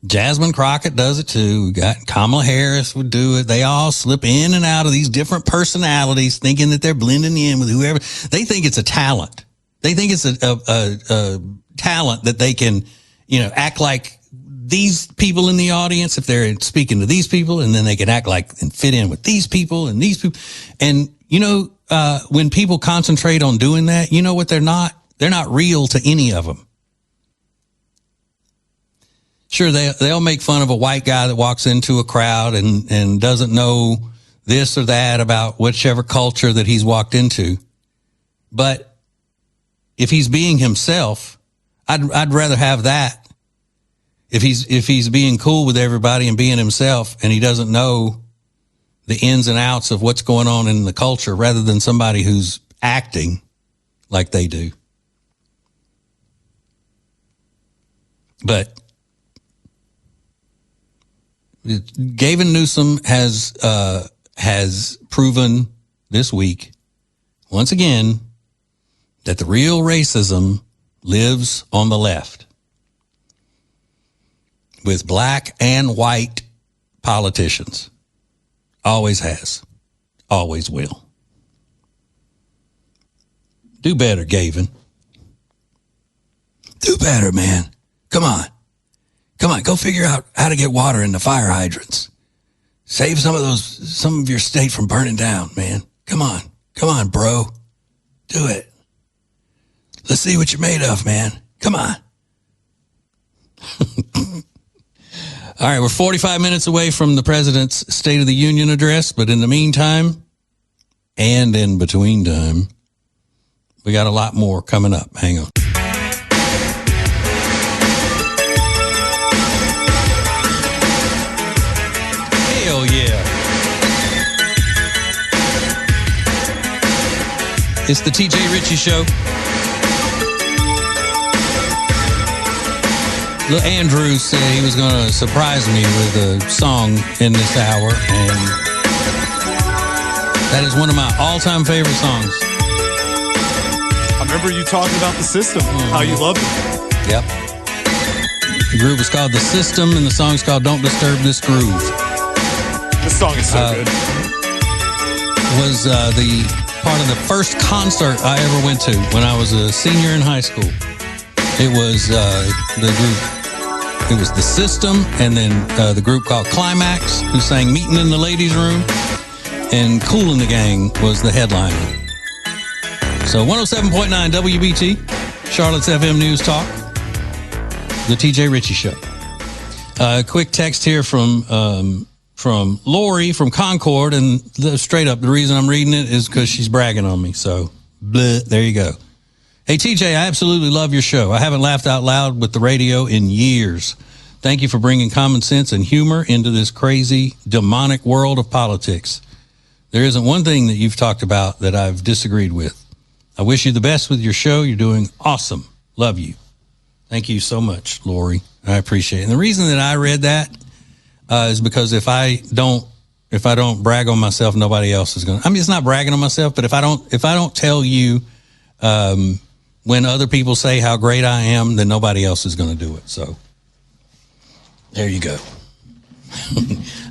Jasmine Crockett does it too. We got Kamala Harris would do it. They all slip in and out of these different personalities thinking that they're blending in with whoever. They think it's a talent. They think it's a talent that they can, act like these people in the audience if they're speaking to these people, and then they can act like and fit in with these people and these people. And, when people concentrate on doing that, you know what they're not? They're not real to any of them. Sure, they'll make fun of a white guy that walks into a crowd and doesn't know this or that about whichever culture that he's walked into. But if he's being himself, I'd rather have that. If he's being cool with everybody and being himself, and he doesn't know the ins and outs of what's going on in the culture, rather than somebody who's acting like they do. But Gavin Newsom has proven this week once again that the real racism lives on the left, with black and white politicians. Always has. Always will. Do better, Gavin. Do better, man. Come on. Go figure out how to get water in the fire hydrants. Save some of your state from burning down, man. Come on, bro. Do it. Let's see what you're made of, man. Come on. All right, we're 45 minutes away from the president's State of the Union address, but in the meantime, and in between time, we got a lot more coming up. Hang on. Hell yeah. It's the TJ Ritchie Show. Andrew said he was going to surprise me with a song in this hour, and that is one of my all-time favorite songs. I remember you talking about the system, how you loved it. Yep. The group is called The System, and the song's called Don't Disturb This Groove. This song is so good. Was the part of the first concert I ever went to when I was a senior in high school. It was the group. It was The System, and then the group called Climax, who sang Meeting in the Ladies' Room, and Kool and the Gang was the headliner. So 107.9 WBT, Charlotte's FM News Talk, the TJ Ritchie Show. Quick text here from Lori from Concord, and straight up, the reason I'm reading it is because she's bragging on me. So, bleh, there you go. Hey, TJ, I absolutely love your show. I haven't laughed out loud with the radio in years. Thank you for bringing common sense and humor into this crazy, demonic world of politics. There isn't one thing that you've talked about that I've disagreed with. I wish you the best with your show. You're doing awesome. Love you. Thank you so much, Lori. I appreciate it. And the reason that I read that is because if I don't brag on myself, nobody else is going to. I mean, it's not bragging on myself, but if I don't tell you when other people say how great I am, then nobody else is going to do it. So there you go.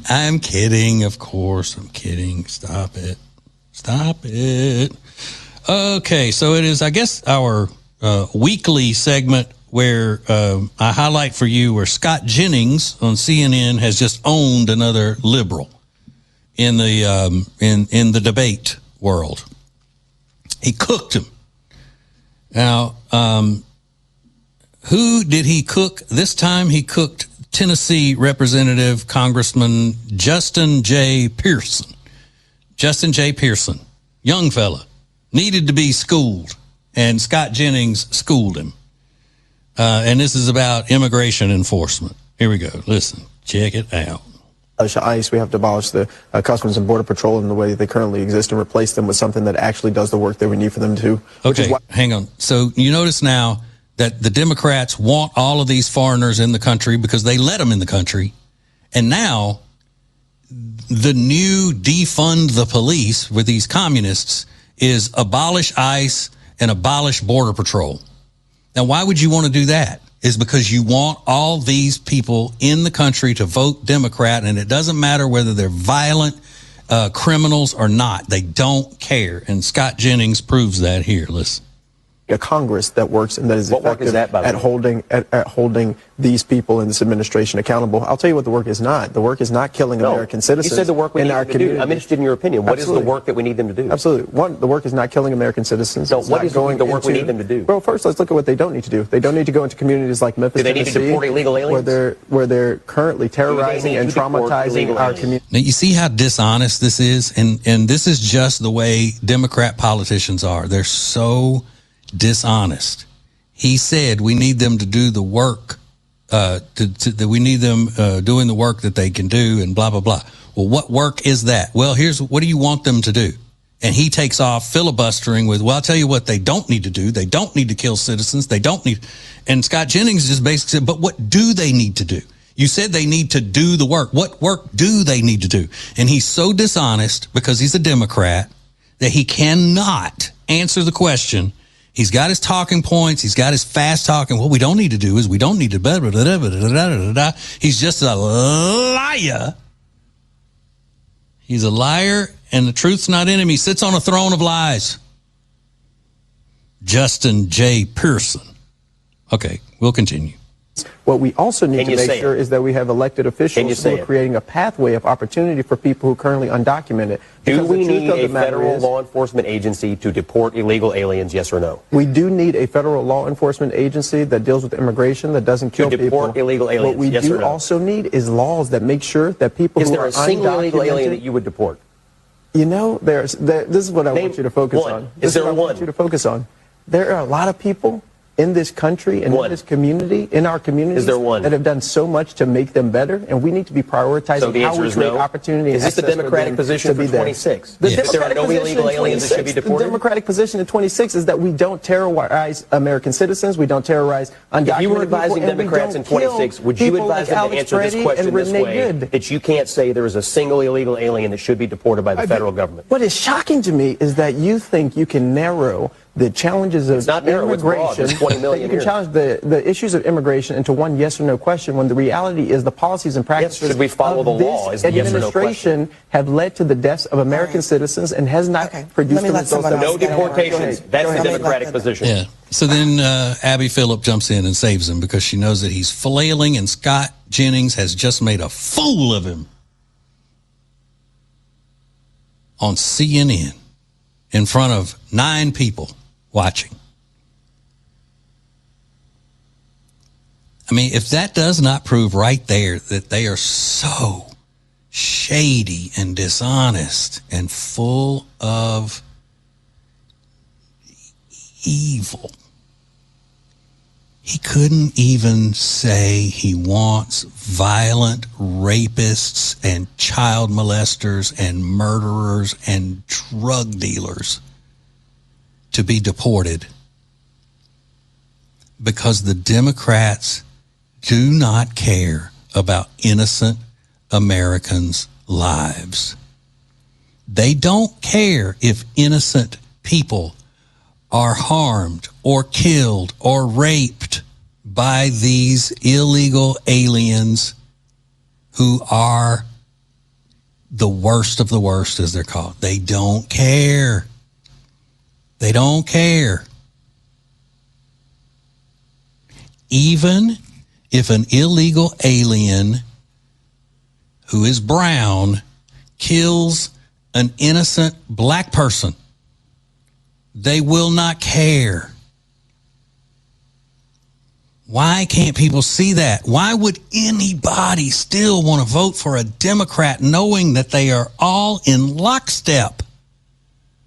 I'm kidding, of course. I'm kidding. Stop it. Okay, so it is, I guess, our weekly segment where I highlight for you where Scott Jennings on CNN has just owned another liberal in the in the debate world. He cooked him. Now, who did he cook this time? He cooked Tennessee Representative Congressman Justin J. Pearson. Justin J. Pearson, young fella, needed to be schooled, and Scott Jennings schooled him. And this is about immigration enforcement. Here we go. Listen, check it out. ICE, we have to abolish the Customs and Border Patrol in the way they currently exist and replace them with something that actually does the work that we need for them to do. Okay, hang on. So you notice now that the Democrats want all of these foreigners in the country because they let them in the country. And now the new defund the police with these communists is abolish ICE and abolish Border Patrol. Now, why would you want to do that? Is because you want all these people in the country to vote Democrat, and it doesn't matter whether they're violent criminals or not. They don't care. And Scott Jennings proves that here. Listen. A Congress that works and that is effective at holding these people in this administration accountable. I'll tell you what the work is not. The work is not killing American citizens. You said the work we need them to do. I'm interested in your opinion. What is the work that we need them to do? Absolutely. One, the work is not killing American citizens. So what is the work we need them to do? Well, first, let's look at what they don't need to do. They don't need to go into communities like Memphis, Tennessee. Do they need to deport illegal aliens? Where they're currently terrorizing and traumatizing our community. Now, you see how dishonest this is? And this is just the way Democrat politicians are. They're so dishonest. He said we need them to do the work, that we need them doing the work that they can do, and blah, blah, blah. Well, what work is that? Well, here's what do you want them to do? And he takes off filibustering with, well, I'll tell you what they don't need to do. They don't need to kill citizens. They don't need. And Scott Jennings just basically said, but what do they need to do? You said they need to do the work. What work do they need to do? And he's so dishonest because he's a Democrat that he cannot answer the question. He's got his talking points. He's got his fast talking. What we don't need to do is we don't need to. Blah, blah, blah, blah, blah, blah, blah. He's just a liar. He's a liar, and the truth's not in him. He sits on a throne of lies. Justin J. Pearson. Okay, we'll continue. What we also need to make sure is that we have elected officials who are creating a pathway of opportunity for people who are currently undocumented. Do we need a federal law enforcement agency to deport illegal aliens, yes or no? We do need a federal law enforcement agency that deals with immigration, that doesn't kill people. To deport illegal aliens, what we yes or no? do also need is laws that make sure that people who are undocumented... Is there a single illegal alien that you would deport? You know, this is what I want you to focus on. Is there one? I want you to focus on. There are a lot of people in this country and in this community, in our communities, is there one that have done so much to make them better, and we need to be prioritizing so the how we create opportunity. Is this the Democratic position for 26? There are no illegal aliens that should be deported? The Democratic position in 26 is that we don't terrorize American citizens, we don't terrorize undocumented If you were advising people, Democrats in 26, would you advise them to answer this question this way, that you can't say there is a single illegal alien that should be deported by the federal government? What is shocking to me is that you think you can narrow the challenges of immigration, it's 20 million you can challenge the issues of immigration into one yes or no question, when the reality is the policies and practices should we follow the law this administration have led to the deaths of American citizens and has not produced the results. No deportations. That's the Democratic position. Yeah. So then Abby Phillip jumps in and saves him because she knows that he's flailing, and Scott Jennings has just made a fool of him on CNN in front of 9 people watching. I mean, if that does not prove right there that they are so shady and dishonest and full of evil. He couldn't even say he wants violent rapists and child molesters and murderers and drug dealers to be deported, because the Democrats do not care about innocent Americans' lives. They don't care if innocent people are harmed or killed or raped by these illegal aliens who are the worst of the worst, as they're called. They don't care. They don't care. Even if an illegal alien who is brown kills an innocent black person, they will not care. Why can't people see that? Why would anybody still want to vote for a Democrat knowing that they are all in lockstep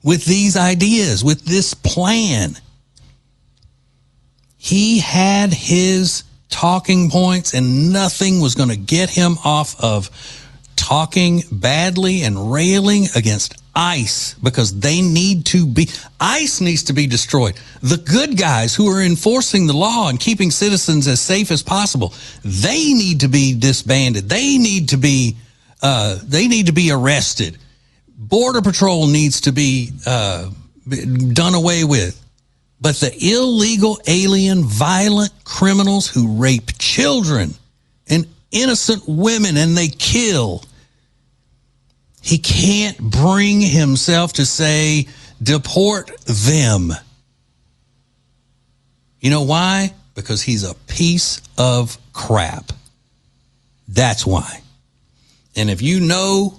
with these ideas, with this plan? He had his talking points, and nothing was going to get him off of talking badly and railing against ICE, because ICE needs to be destroyed. The good guys who are enforcing the law and keeping citizens as safe as possible, they need to be disbanded. They need to be arrested. Border Patrol needs to be done away with. But the illegal alien violent criminals who rape children and innocent women and they kill, he can't bring himself to say, deport them. You know why? Because he's a piece of crap. That's why. And if you know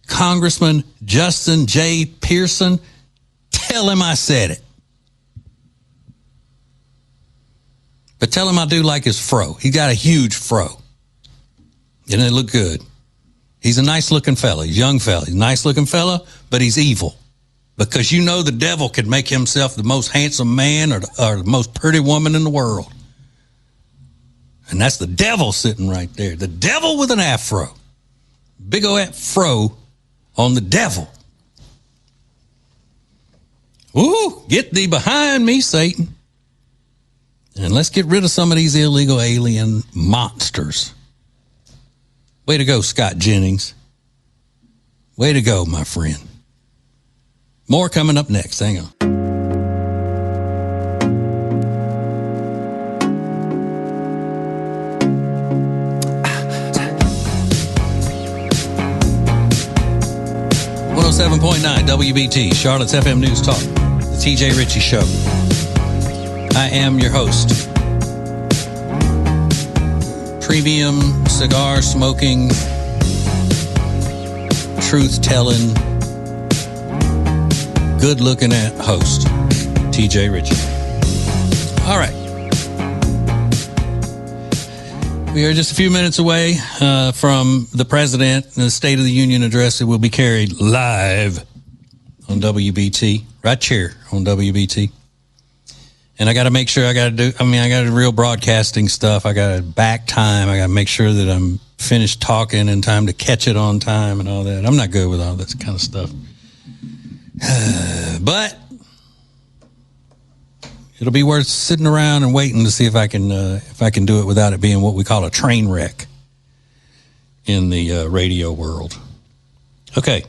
Congressman Justin J. Pearson, tell him I said it. But tell him I do like his fro. He got a huge fro. And it look good. He's a nice-looking fella. He's a young fella. He's a nice-looking fella, but he's evil. Because you know the devil could make himself the most handsome man or the most pretty woman in the world. And that's the devil sitting right there. The devil with an afro. Big old afro on the devil. Ooh, get thee behind me, Satan. And let's get rid of some of these illegal alien monsters. Way to go, Scott Jennings. Way to go, my friend. More coming up next. Hang on. .9 WBT, Charlotte's FM News Talk, the TJ Ritchie Show. I am your host. Premium cigar smoking, truth telling, good looking at host, TJ Ritchie. All right. We are just a few minutes away from the president and the State of the Union address that will be carried live on WBT, right here on WBT. And I got to make sure I got to real broadcasting stuff. I got to back time. I got to make sure that I'm finished talking in time to catch it on time and all that. I'm not good with all this kind of stuff. But it'll be worth sitting around and waiting to see if I can do it without it being what we call a train wreck in the radio world. Okay.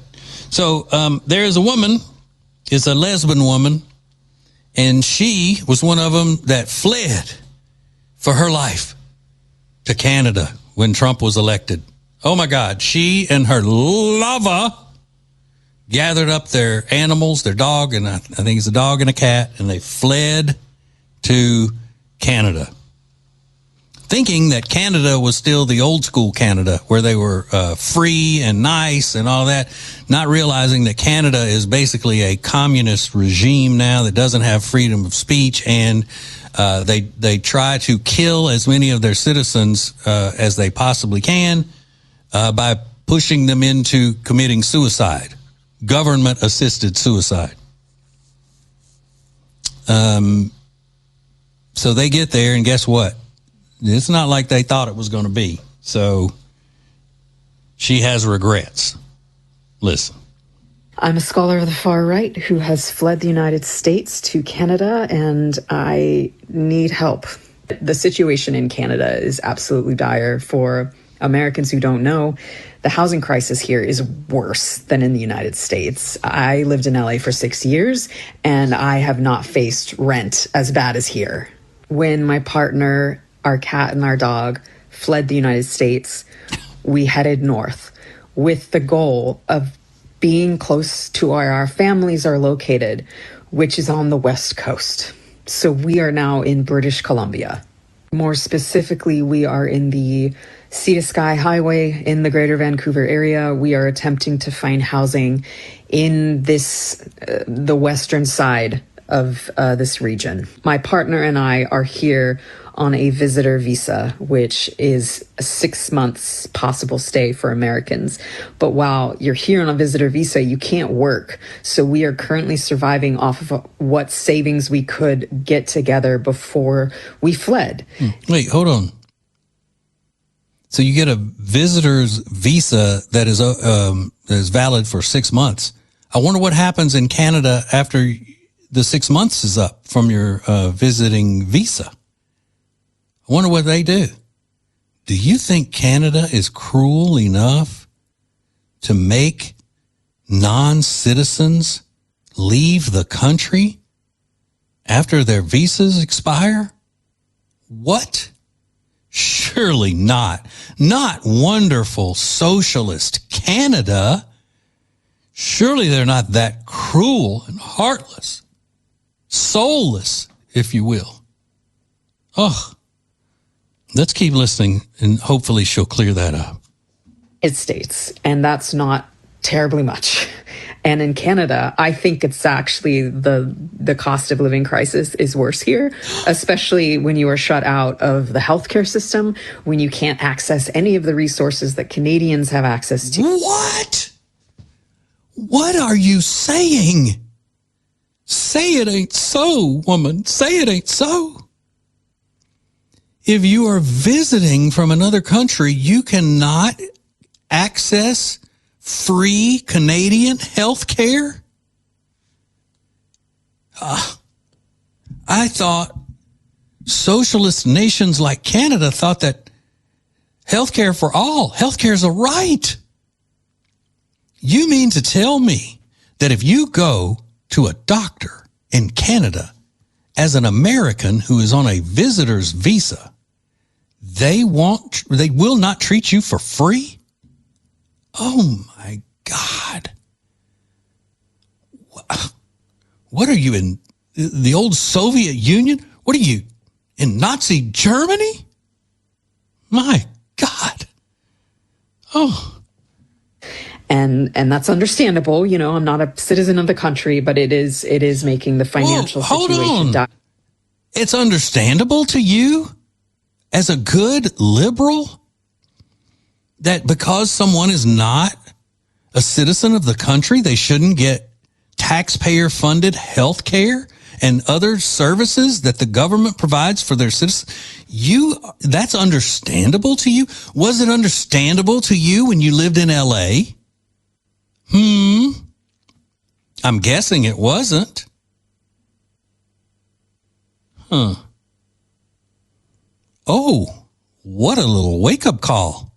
So there is a woman, it's a lesbian woman, and she was one of them that fled for her life to Canada when Trump was elected. Oh, my God. She and her lover gathered up their animals, their dog, and I think it's a dog and a cat, and they fled to Canada, thinking that Canada was still the old school Canada where they were free and nice and all that, not realizing that Canada is basically a communist regime now that doesn't have freedom of speech, and they try to kill as many of their citizens as they possibly can by pushing them into committing suicide, government-assisted suicide. So they get there, and guess what? It's not like they thought it was going to be. So she has regrets. Listen. I'm a scholar of the far right who has fled the United States to Canada, and I need help. The situation in Canada is absolutely dire. For Americans who don't know, the housing crisis here is worse than in the United States. I lived in LA for 6 years, and I have not faced rent as bad as here. When my partner, our cat, and our dog fled the United States, we headed north with the goal of being close to where our families are located, which is on the West Coast. So we are now in British Columbia. More specifically, we are in the Sea to Sky Highway in the Greater Vancouver area. We are attempting to find housing in the western side of this region. My partner and I are here on a visitor visa, which is a 6 months possible stay for Americans. But while you're here on a visitor visa, you can't work. So we are currently surviving off of what savings we could get together before we fled. Wait, hold on. So you get a visitor's visa that is valid for 6 months. I wonder what happens in Canada after the 6 months is up from your visiting visa. I wonder what they do. Do you think Canada is cruel enough to make non-citizens leave the country after their visas expire? What? Surely not. Not wonderful socialist Canada. Surely they're not that cruel and heartless, soulless, if you will. Ugh. Let's keep listening, and hopefully she'll clear that up. It states, and that's not terribly much. And in Canada, I think it's actually the cost of living crisis is worse here, especially when you are shut out of the healthcare system, when you can't access any of the resources that Canadians have access to. What? What are you saying? Say it ain't so, woman. Say it ain't so. If you are visiting from another country, you cannot access free Canadian health care? I thought socialist nations like Canada thought that health care for all, health care is a right. You mean to tell me that if you go to a doctor in Canada as an American who is on a visitor's visa, they will not treat you for free? Oh my God. What are you, in the old Soviet Union? What are you, in Nazi Germany? My God. Oh. And that's understandable. You know, I'm not a citizen of the country, but it is making the financial situation die. It's understandable to you as a good liberal that because someone is not a citizen of the country, they shouldn't get taxpayer-funded health care and other services that the government provides for their citizens, that's understandable to you? Was it understandable to you when you lived in LA? I'm guessing it wasn't. Oh, what a little wake-up call.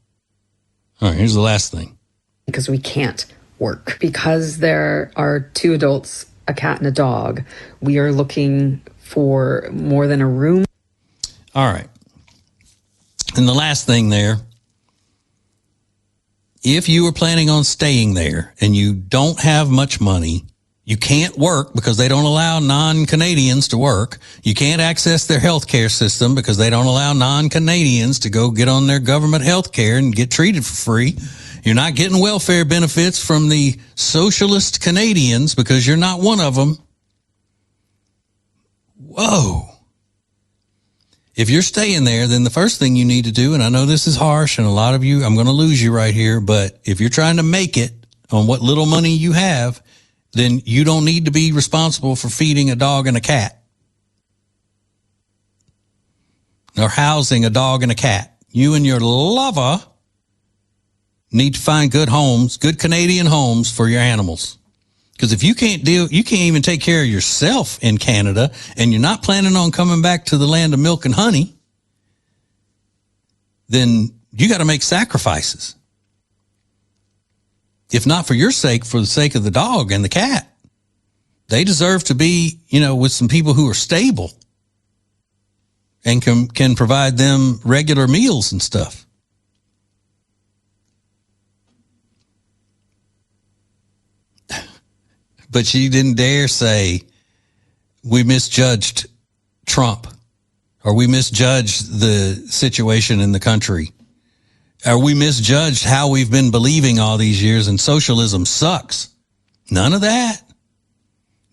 All right, here's the last thing. Because we can't work. Because there are 2 adults, a cat and a dog, we are looking for more than a room. All right. And the last thing there, if you are planning on staying there and you don't have much money, you can't work because they don't allow non-Canadians to work. You can't access their health care system because they don't allow non-Canadians to go get on their government health care and get treated for free. You're not getting welfare benefits from the socialist Canadians because you're not one of them. Whoa. If you're staying there, then the first thing you need to do, and I know this is harsh and a lot of you, I'm going to lose you right here, but if you're trying to make it on what little money you have, then you don't need to be responsible for feeding a dog and a cat or housing a dog and a cat. You and your lover need to find good homes, good Canadian homes for your animals. Because if you can't even take care of yourself in Canada and you're not planning on coming back to the land of milk and honey, then you got to make sacrifices. If not for your sake, for the sake of the dog and the cat. They deserve to be, with some people who are stable and can provide them regular meals and stuff. But she didn't dare say we misjudged Trump or we misjudged the situation in the country. Or we misjudged how we've been believing all these years and socialism sucks. None of that.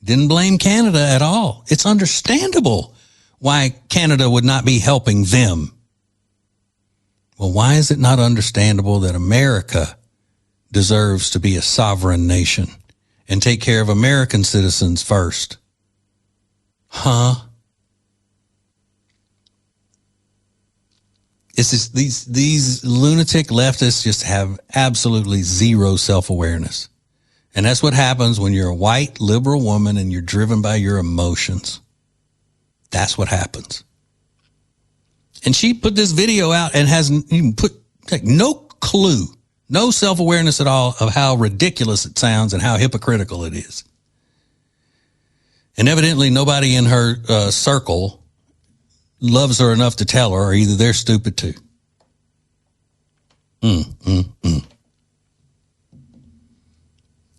Didn't blame Canada at all. It's understandable why Canada would not be helping them. Well, why is it not understandable that America deserves to be a sovereign nation and take care of American citizens first? It's just these lunatic leftists just have absolutely zero self-awareness. And that's what happens when you're a white liberal woman and you're driven by your emotions. That's what happens. And she put this video out and has no clue, no self-awareness at all of how ridiculous it sounds and how hypocritical it is. And evidently nobody in her circle loves her enough to tell her, or either they're stupid too.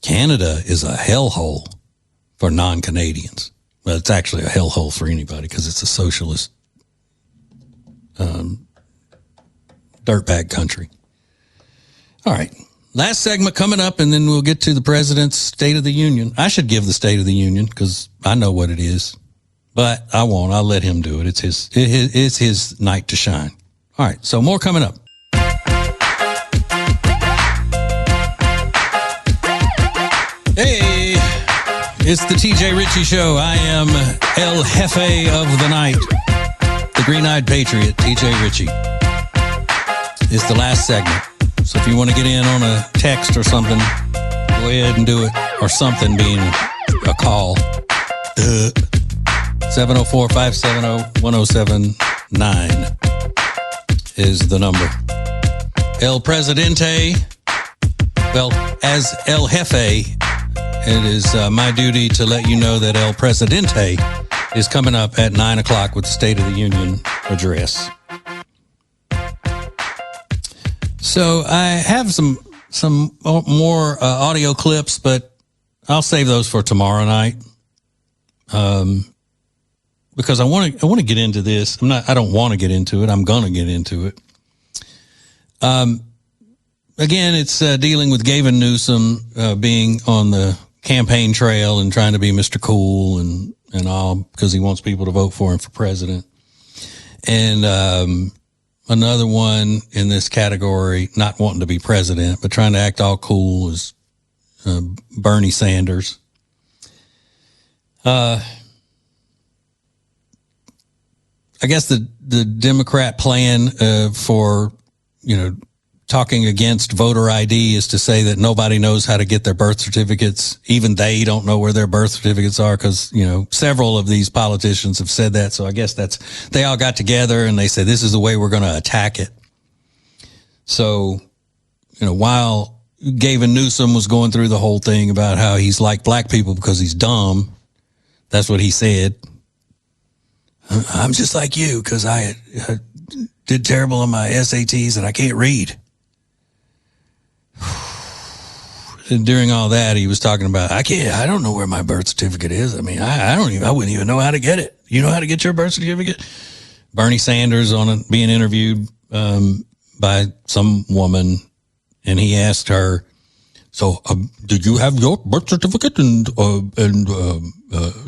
Canada is a hellhole for non-Canadians. Well, it's actually a hellhole for anybody because it's a socialist dirtbag country. All right. Last segment coming up, and then we'll get to the president's State of the Union. I should give the State of the Union because I know what it is. But I won't. I'll let him do it. It's his night to shine. All right. So more coming up. Hey, it's the TJ Ritchie Show. I am El Jefe of the night, the green-eyed patriot, TJ Ritchie. It's the last segment. So if you want to get in on a text or something, go ahead and do it. Or something being a call. 704-570-1079 is the number. El Presidente, well, as El Jefe, it is my duty to let you know that El Presidente is coming up at 9 o'clock with the State of the Union address. So I have some more audio clips, but I'll save those for tomorrow night. Because I want to get into this. I don't want to get into it. I'm going to get into it. Again, it's dealing with Gavin Newsom being on the campaign trail and trying to be Mr. Cool and all because he wants people to vote for him for president. And another one in this category, not wanting to be president, but trying to act all cool, is Bernie Sanders. I guess the Democrat plan for, talking against voter ID is to say that nobody knows how to get their birth certificates. Even they don't know where their birth certificates are because, several of these politicians have said that. So I guess they all got together and they said, this is the way we're going to attack it. So, while Gavin Newsom was going through the whole thing about how he's like black people because he's dumb, that's what he said. I'm just like you because I did terrible on my SATs and I can't read. And during all that, he was talking about, I don't know where my birth certificate is. I mean, I wouldn't even know how to get it. You know how to get your birth certificate? Bernie Sanders being interviewed by some woman, and he asked her, so did you have your birth certificate and the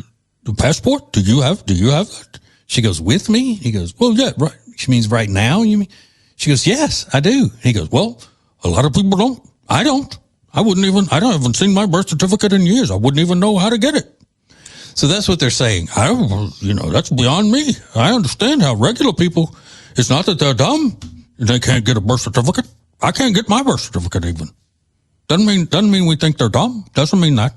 passport? Do you have that? She goes, with me? He goes, well, yeah, right. She means right now, you mean? She goes, yes, I do. He goes, well, a lot of people don't. I don't. I haven't seen my birth certificate in years. I wouldn't even know how to get it. So that's what they're saying. That's beyond me. I understand how regular people, it's not that they're dumb. They can't get a birth certificate. I can't get my birth certificate even. Doesn't mean we think they're dumb. Doesn't mean that.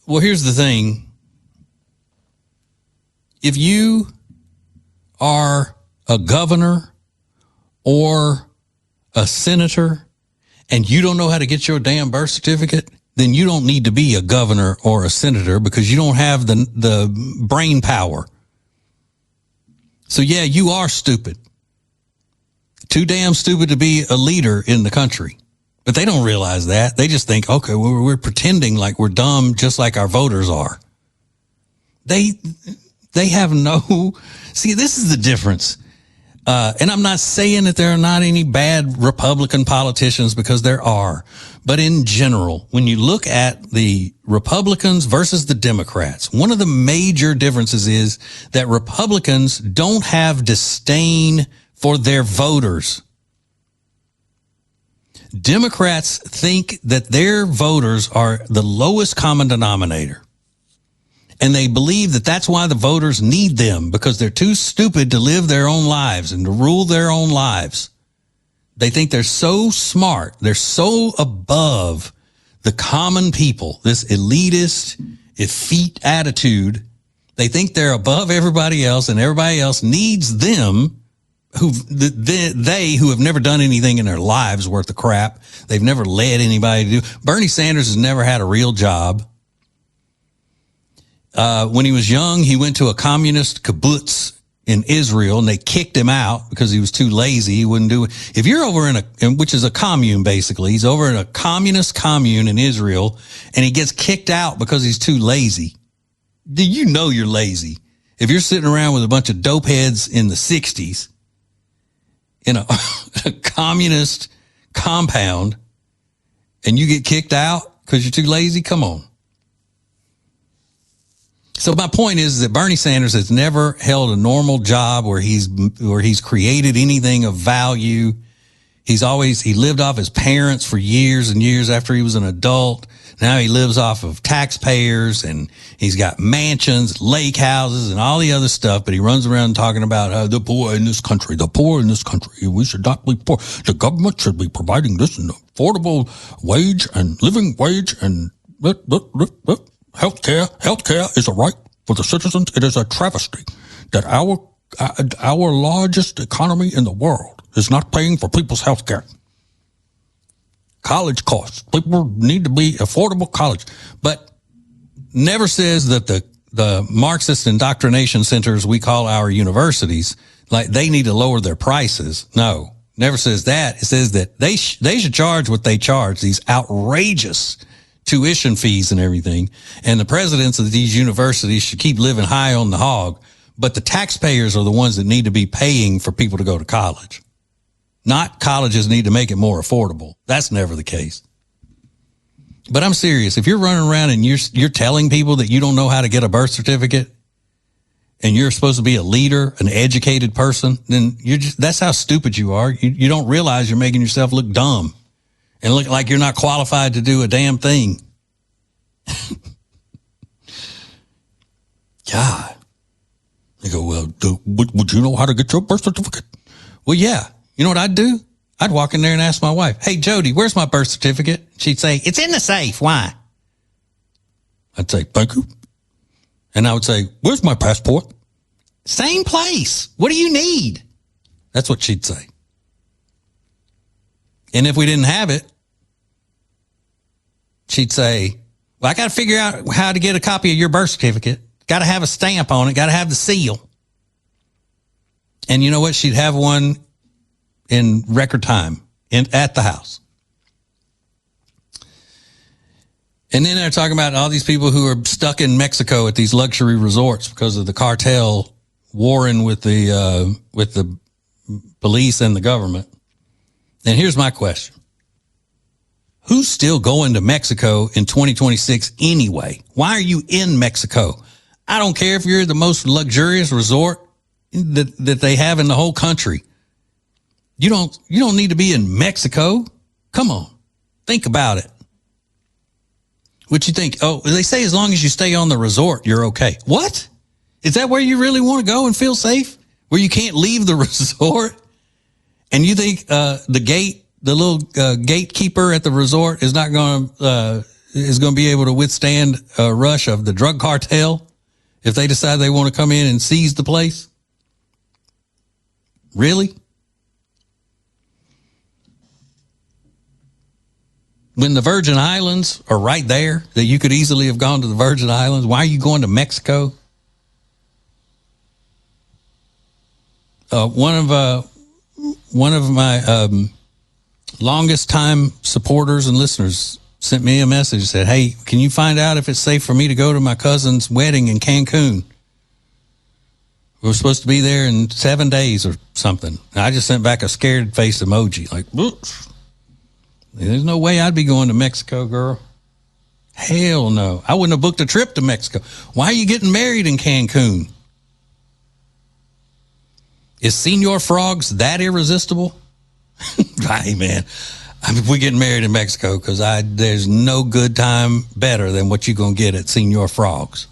Well, here's the thing. If you are a governor or a senator and you don't know how to get your damn birth certificate, then you don't need to be a governor or a senator because you don't have the brain power. So yeah, you are stupid. Too damn stupid to be a leader in the country. But they don't realize that. They just think, okay, we're pretending like we're dumb just like our voters are. They have no... See, this is the difference. And I'm not saying that there are not any bad Republican politicians because there are. But in general, when you look at the Republicans versus the Democrats, one of the major differences is that Republicans don't have disdain for their voters. Democrats think that their voters are the lowest common denominator. And they believe that that's why the voters need them, because they're too stupid to live their own lives and to rule their own lives. They think they're so smart. They're so above the common people, this elitist, effete attitude. They think they're above everybody else and everybody else needs them, who have never done anything in their lives worth of crap. They've never led anybody to do. Bernie Sanders has never had a real job. When he was young, he went to a communist kibbutz in Israel and they kicked him out because he was too lazy. He wouldn't do it. If you're over which is a commune, basically, he's over in a communist commune in Israel and he gets kicked out because he's too lazy. Do you know you're lazy? If you're sitting around with a bunch of dope heads in the 60s in a communist compound and you get kicked out because you're too lazy, come on. So my point is that Bernie Sanders has never held a normal job where he's created anything of value. He lived off his parents for years and years after he was an adult. Now he lives off of taxpayers and he's got mansions, lake houses and all the other stuff. But he runs around talking about the poor in this country, we should not be poor. The government should be providing this an affordable wage and living wage and Healthcare is a right for the citizens. It is a travesty that our largest economy in the world is not paying for people's healthcare. College costs. People need to be affordable college, but never says that the Marxist indoctrination centers we call our universities, like they need to lower their prices. No, never says that. It says that they should charge what they charge, these outrageous tuition fees and everything. And the presidents of these universities should keep living high on the hog. But the taxpayers are the ones that need to be paying for people to go to college. Not colleges need to make it more affordable. That's never the case. But I'm serious. If you're running around and you're telling people that you don't know how to get a birth certificate and you're supposed to be a leader, an educated person, then that's how stupid you are. You don't realize you're making yourself look dumb and look like you're not qualified to do a damn thing. God. They go, well, would you know how to get your birth certificate? Well, yeah. You know what I'd do? I'd walk in there and ask my wife, hey, Jody, where's my birth certificate? She'd say, it's in the safe. Why? I'd say, thank you. And I would say, where's my passport? Same place. What do you need? That's what she'd say. And if we didn't have it, she'd say, well, I got to figure out how to get a copy of your birth certificate. Got to have a stamp on it. Got to have the seal. And you know what? She'd have one in record time at the house. And then they're talking about all these people who are stuck in Mexico at these luxury resorts because of the cartel warring with the police and the government. And here's my question. Who's still going to Mexico in 2026 anyway? Why are you in Mexico? I don't care if you're the most luxurious resort that they have in the whole country. You don't need to be in Mexico. Come on. Think about it. What you think? Oh, they say as long as you stay on the resort, you're okay. What? Is that where you really want to go and feel safe? Where you can't leave the resort? And you think the little gatekeeper at the resort is not going to be able to withstand a rush of the drug cartel if they decide they want to come in and seize the place? Really? When the Virgin Islands are right there, that you could easily have gone to the Virgin Islands, why are you going to Mexico? One of my longest time supporters and listeners sent me a message, said, hey, can you find out if it's safe for me to go to my cousin's wedding in Cancun? We're supposed to be there in 7 days or something. And I just sent back a scared face emoji, like, whoops. There's no way I'd be going to Mexico, girl. Hell no. I wouldn't have booked a trip to Mexico. Why are you getting married in Cancun? Is Senor Frogs that irresistible? Hey, man. We're getting married in Mexico because there's no good time better than what you're going to get at Senor Frogs.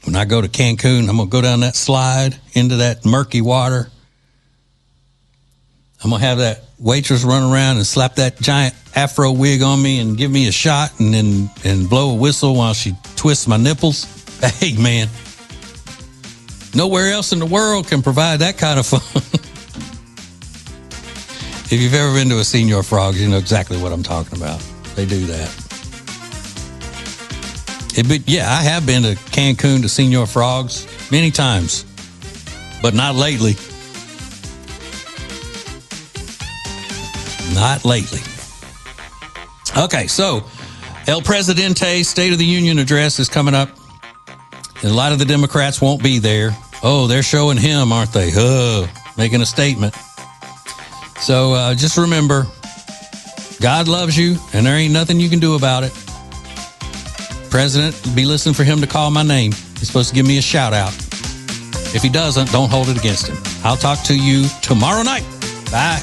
When I go to Cancun, I'm going to go down that slide into that murky water. I'm going to have that waitress run around and slap that giant afro wig on me and give me a shot and blow a whistle while she twists my nipples. Hey, man. Nowhere else in the world can provide that kind of fun. If you've ever been to a Senor Frogs, you know exactly what I'm talking about. They do that. I have been to Cancun to Senor Frogs many times, but not lately. Not lately. Okay, so El Presidente State of the Union address is coming up. And a lot of the Democrats won't be there. Oh, they're showing him, aren't they? Making a statement. So just remember, God loves you, and there ain't nothing you can do about it. President, be listening for him to call my name. He's supposed to give me a shout out. If he doesn't, don't hold it against him. I'll talk to you tomorrow night. Bye.